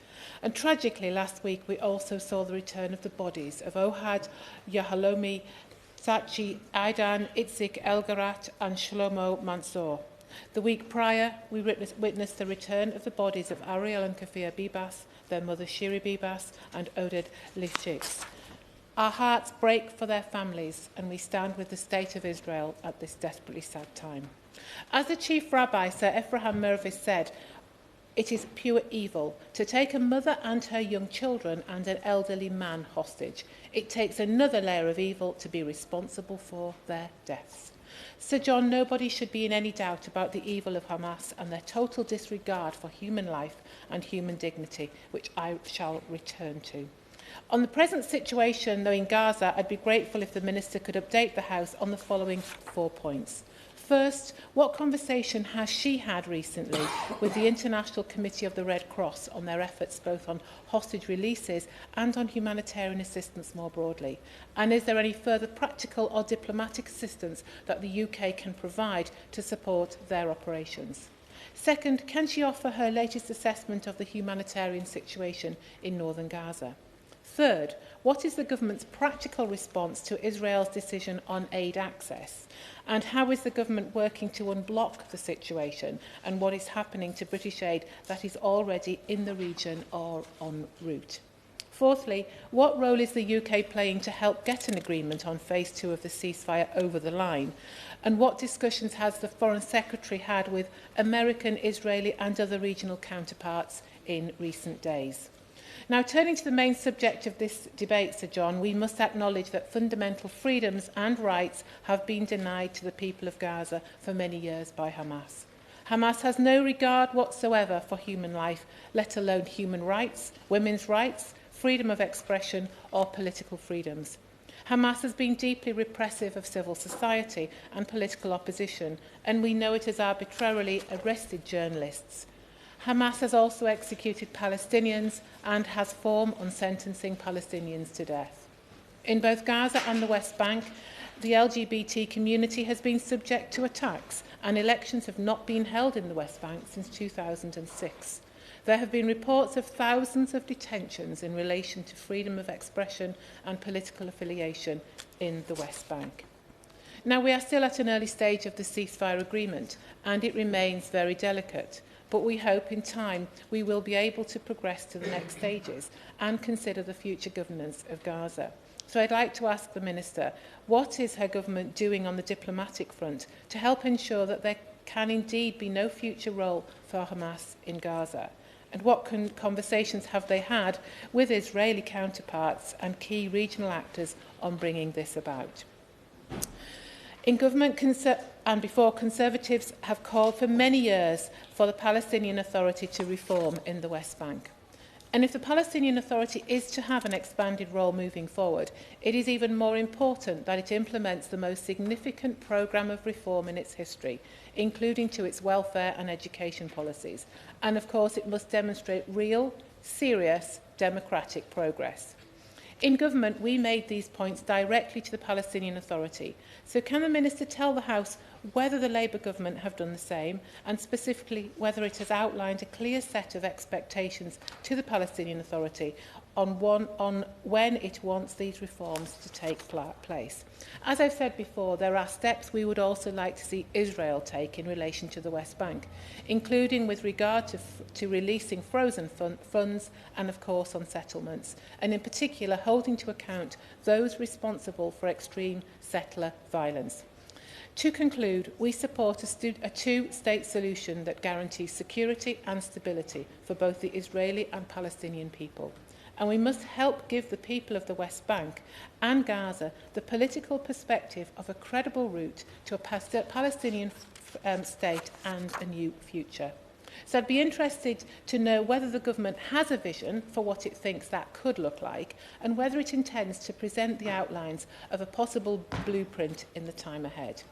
And tragically, last week, we also saw the return of the bodies of Ohad Yahalomi, Sachi Aidan, Itzik Elgarat, and Shlomo Mansour. The week prior, we witnessed the return of the bodies of Ariel and Kafia Bibas, their mother Shiri Bibas, and Oded Lifshitz. Our hearts break for their families, and we stand with the State of Israel at this desperately sad time. As the Chief Rabbi, Sir Ephraim Mervis, said, it is pure evil to take a mother and her young children and an elderly man hostage. It takes another layer of evil to be responsible for their deaths. Sir John, nobody should be in any doubt about the evil of Hamas and their total disregard for human life and human dignity, which I shall return to. On the present situation, though, in Gaza, I'd be grateful if the Minister could update the House on the following 4 points. First, what conversation has she had recently with the International Committee of the Red Cross on their efforts both on hostage releases and on humanitarian assistance more broadly? And is there any further practical or diplomatic assistance that the UK can provide to support their operations? Second, can she offer her latest assessment of the humanitarian situation in northern Gaza? Third, what is the government's practical response to Israel's decision on aid access? And how is the government working to unblock the situation? And what is happening to British aid that is already in the region or en route? Fourthly, what role is the UK playing to help get an agreement on phase 2 of the ceasefire over the line? And what discussions has the Foreign Secretary had with American, Israeli and other regional counterparts in recent days? Now, turning to the main subject of this debate, Sir John, we must acknowledge that fundamental freedoms and rights have been denied to the people of Gaza for many years by Hamas. Hamas has no regard whatsoever for human life, let alone human rights, women's rights, freedom of expression or political freedoms. Hamas has been deeply repressive of civil society and political opposition, and we know it has arbitrarily arrested journalists. Hamas has also executed Palestinians and has form on sentencing Palestinians to death. In both Gaza and the West Bank, the LGBT community has been subject to attacks, and elections have not been held in the West Bank since 2006. There have been reports of thousands of detentions in relation to freedom of expression and political affiliation in the West Bank. Now, we are still at an early stage of the ceasefire agreement, and it remains very delicate. But we hope in time we will be able to progress to the next stages and consider the future governance of Gaza. So I'd like to ask the Minister, what is her government doing on the diplomatic front to help ensure that there can indeed be no future role for Hamas in Gaza? And what conversations have they had with Israeli counterparts and key regional actors on bringing this about? In government and before, Conservatives have called for many years for the Palestinian Authority to reform in the West Bank. And if the Palestinian Authority is to have an expanded role moving forward, it is even more important that it implements the most significant programme of reform in its history, including to its welfare and education policies. And of course, it must demonstrate real, serious, democratic progress. In government, we made these points directly to the Palestinian Authority. So can the Minister tell the House whether the Labour government have done the same, and specifically whether it has outlined a clear set of expectations to the Palestinian Authority on when it wants these reforms to take place? As I've said before, there are steps we would also like to see Israel take in relation to the West Bank, including with regard to releasing frozen funds and, of course, on settlements, and in particular holding to account those responsible for extreme settler violence. To conclude, we support a two-state solution that guarantees security and stability for both the Israeli and Palestinian people. And we must help give the people of the West Bank and Gaza the political perspective of a credible route to a Palestinian state and a new future. So I'd be interested to know whether the government has a vision for what it thinks that could look like, and whether it intends to present the outlines of a possible blueprint in the time ahead.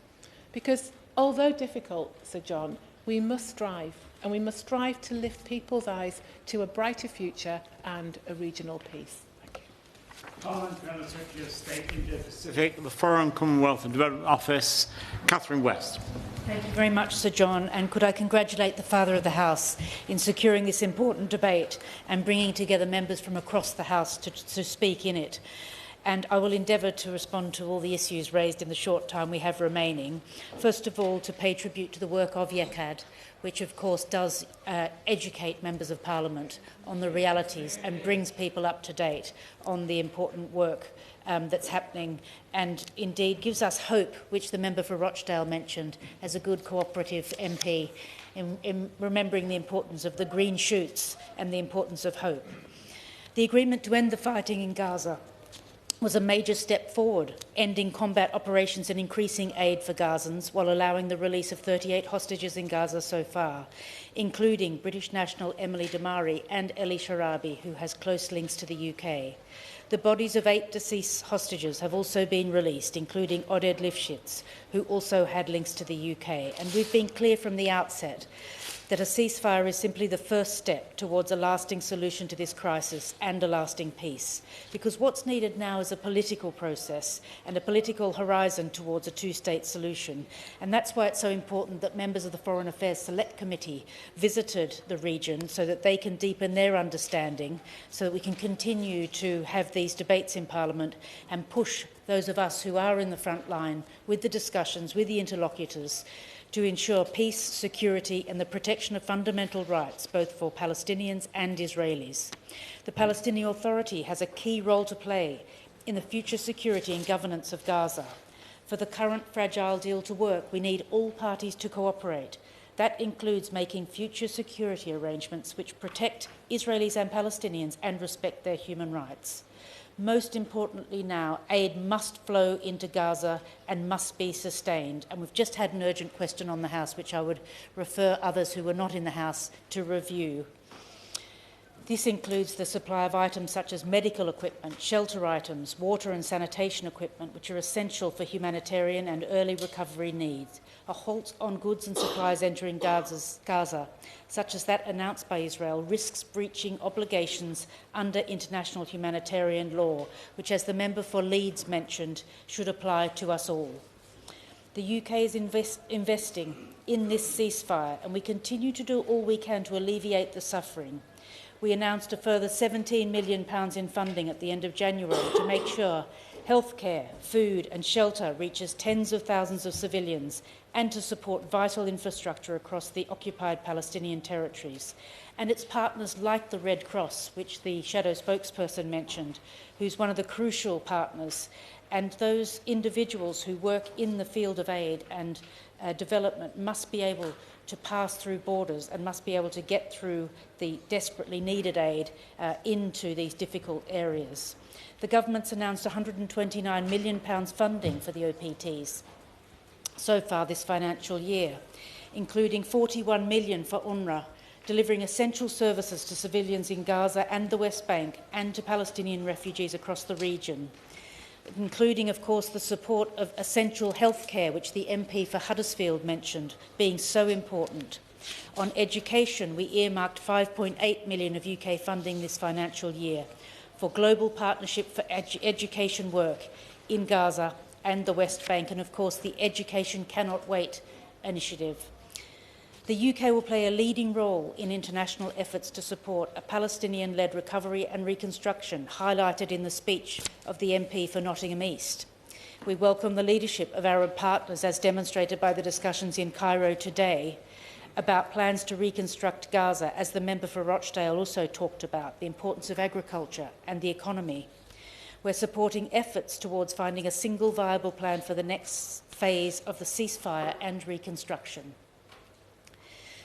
Because although difficult, Sir John, we must strive, and we must strive to lift people's eyes to a brighter future and a regional peace. Thank you. Parliamentary Secretary of State, Indo-Pacific, the Foreign, Commonwealth and Development Office, Catherine West. Thank you very much, Sir John, and could I congratulate the Father of the House in securing this important debate and bringing together members from across the House to speak in it. And I will endeavour to respond to all the issues raised in the short time we have remaining. First of all, to pay tribute to the work of YECAD, which of course does educate members of Parliament on the realities and brings people up to date on the important work that's happening, and indeed gives us hope, which the member for Rochdale mentioned as a good cooperative MP, in remembering the importance of the green shoots and the importance of hope. The agreement to end the fighting in Gaza was a major step forward, ending combat operations and increasing aid for Gazans while allowing the release of 38 hostages in Gaza so far, including British national Emily Damari and Eli Sharabi, who has close links to the UK. The bodies of 8 deceased hostages have also been released, including Oded Lifshitz, who also had links to the UK. And we've been clear from the outset that a ceasefire is simply the first step towards a lasting solution to this crisis and a lasting peace. Because what's needed now is a political process and a political horizon towards a two-state solution. And that's why it's so important that members of the Foreign Affairs Select Committee visited the region so that they can deepen their understanding, so that we can continue to have these debates in Parliament and push those of us who are in the front line with the discussions, with the interlocutors, to ensure peace, security and the protection of fundamental rights, both for Palestinians and Israelis. The Palestinian Authority has a key role to play in the future security and governance of Gaza. For the current fragile deal to work, we need all parties to cooperate. That includes making future security arrangements which protect Israelis and Palestinians and respect their human rights. Most importantly now, aid must flow into Gaza and must be sustained. And we've just had an urgent question on the House, which I would refer others who were not in the House to review. This includes the supply of items such as medical equipment, shelter items, water and sanitation equipment, which are essential for humanitarian and early recovery needs. A halt on goods and supplies entering Gaza, such as that announced by Israel, risks breaching obligations under international humanitarian law, which, as the member for Leeds mentioned, should apply to us all. The UK is investing in this ceasefire, and we continue to do all we can to alleviate the suffering. We announced a further £17 million in funding at the end of January to make sure healthcare, food and shelter reaches tens of thousands of civilians and to support vital infrastructure across the occupied Palestinian territories. And its partners like the Red Cross, which the shadow spokesperson mentioned, who's one of the crucial partners, and those individuals who work in the field of aid and development must be able to pass through borders and must be able to get through the desperately needed aid into these difficult areas. The government's announced £129 million funding for the OPTs so far this financial year, including £41 million for UNRWA, delivering essential services to civilians in Gaza and the West Bank and to Palestinian refugees across the region, including, of course, the support of essential healthcare, which the MP for Huddersfield mentioned, being so important. On education, we earmarked £5.8 million of UK funding this financial year for Global Partnership for Education work in Gaza and the West Bank, and, of course, the Education Cannot Wait initiative. The UK will play a leading role in international efforts to support a Palestinian-led recovery and reconstruction, highlighted in the speech of the MP for Nottingham East. We welcome the leadership of Arab partners, as demonstrated by the discussions in Cairo today, about plans to reconstruct Gaza, as the member for Rochdale also talked about, the importance of agriculture and the economy. We're supporting efforts towards finding a single viable plan for the next phase of the ceasefire and reconstruction.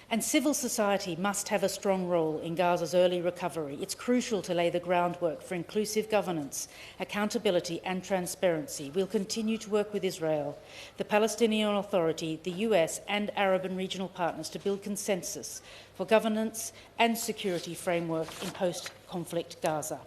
And civil society must have a strong role in Gaza's early recovery. It's crucial to lay the groundwork for inclusive governance, accountability and transparency. We'll continue to work with Israel, the Palestinian Authority, the US and Arab and regional partners to build consensus for governance and security framework in post-conflict Gaza.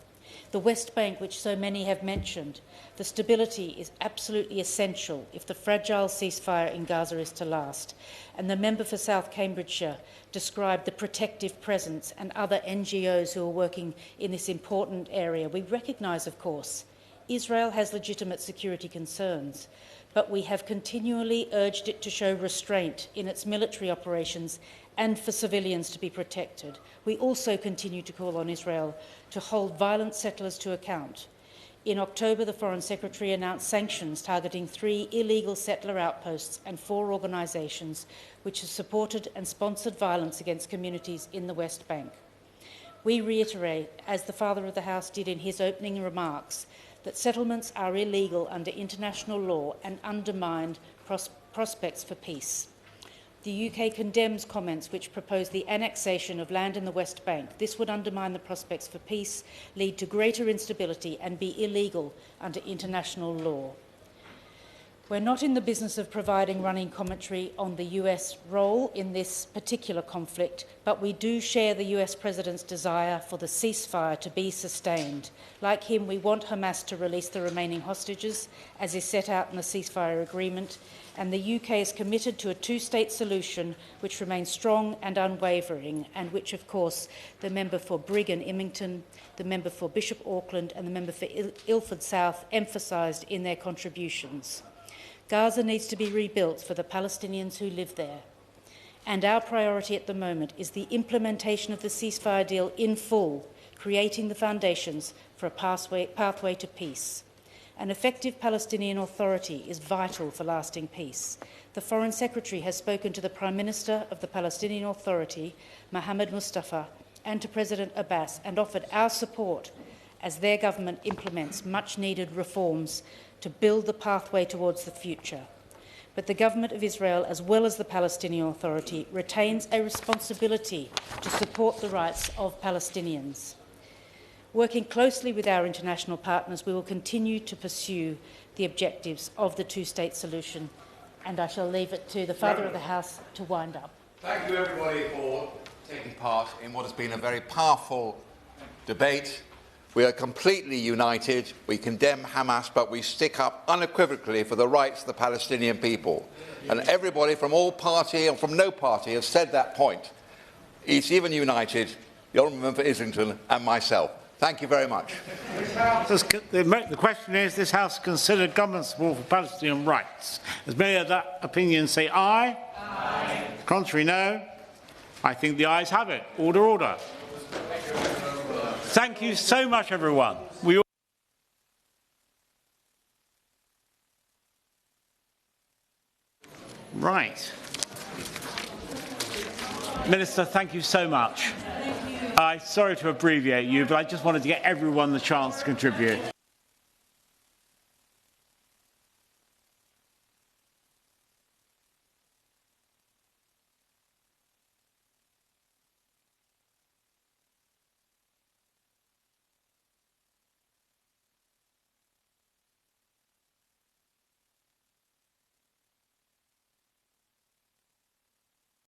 The West Bank, which so many have mentioned, the stability is absolutely essential if the fragile ceasefire in Gaza is to last. And the member for South Cambridgeshire described the protective presence and other NGOs who are working in this important area. We recognise, of course, Israel has legitimate security concerns, but we have continually urged it to show restraint in its military operations and for civilians to be protected. We also continue to call on Israel to hold violent settlers to account. In October, the Foreign Secretary announced sanctions targeting 3 illegal settler outposts and 4 organisations which have supported and sponsored violence against communities in the West Bank. We reiterate, as the Father of the House did in his opening remarks, that settlements are illegal under international law and undermine prospects for peace. The UK condemns comments which propose the annexation of land in the West Bank. This would undermine the prospects for peace, lead to greater instability and be illegal under international law. We're not in the business of providing running commentary on the US role in this particular conflict, but we do share the US President's desire for the ceasefire to be sustained. Like him, we want Hamas to release the remaining hostages, as is set out in the ceasefire agreement, and the UK is committed to a two-state solution which remains strong and unwavering, and which, of course, the member for Brigg and Imington, the member for Bishop Auckland and the member for Ilford South emphasised in their contributions. Gaza needs to be rebuilt for the Palestinians who live there. And our priority at the moment is the implementation of the ceasefire deal in full, creating the foundations for a pathway to peace. An effective Palestinian Authority is vital for lasting peace. The Foreign Secretary has spoken to the Prime Minister of the Palestinian Authority, Mohammed Mustafa, and to President Abbas, and offered our support as their government implements much-needed reforms to build the pathway towards the future. But the Government of Israel, as well as the Palestinian Authority, retains a responsibility to support the rights of Palestinians. Working closely with our international partners, we will continue to pursue the objectives of the two-state solution. And I shall leave it to the Father of the House to wind up. Thank you, everybody, for taking part in what has been a very powerful debate. We are completely united. We condemn Hamas, but we stick up unequivocally for the rights of the Palestinian people. And everybody from all party and from no party has said that point. It's even united, the Honourable Member for Islington and myself. Thank you very much. The question is, this House considered government support for Palestinian rights. As many of that opinion say aye. Aye. Contrary, no. I think the ayes have it. Order, order. Thank you so much, everyone. Right. Minister, thank you so much. I'm sorry to abbreviate you, but I just wanted to get everyone the chance to contribute.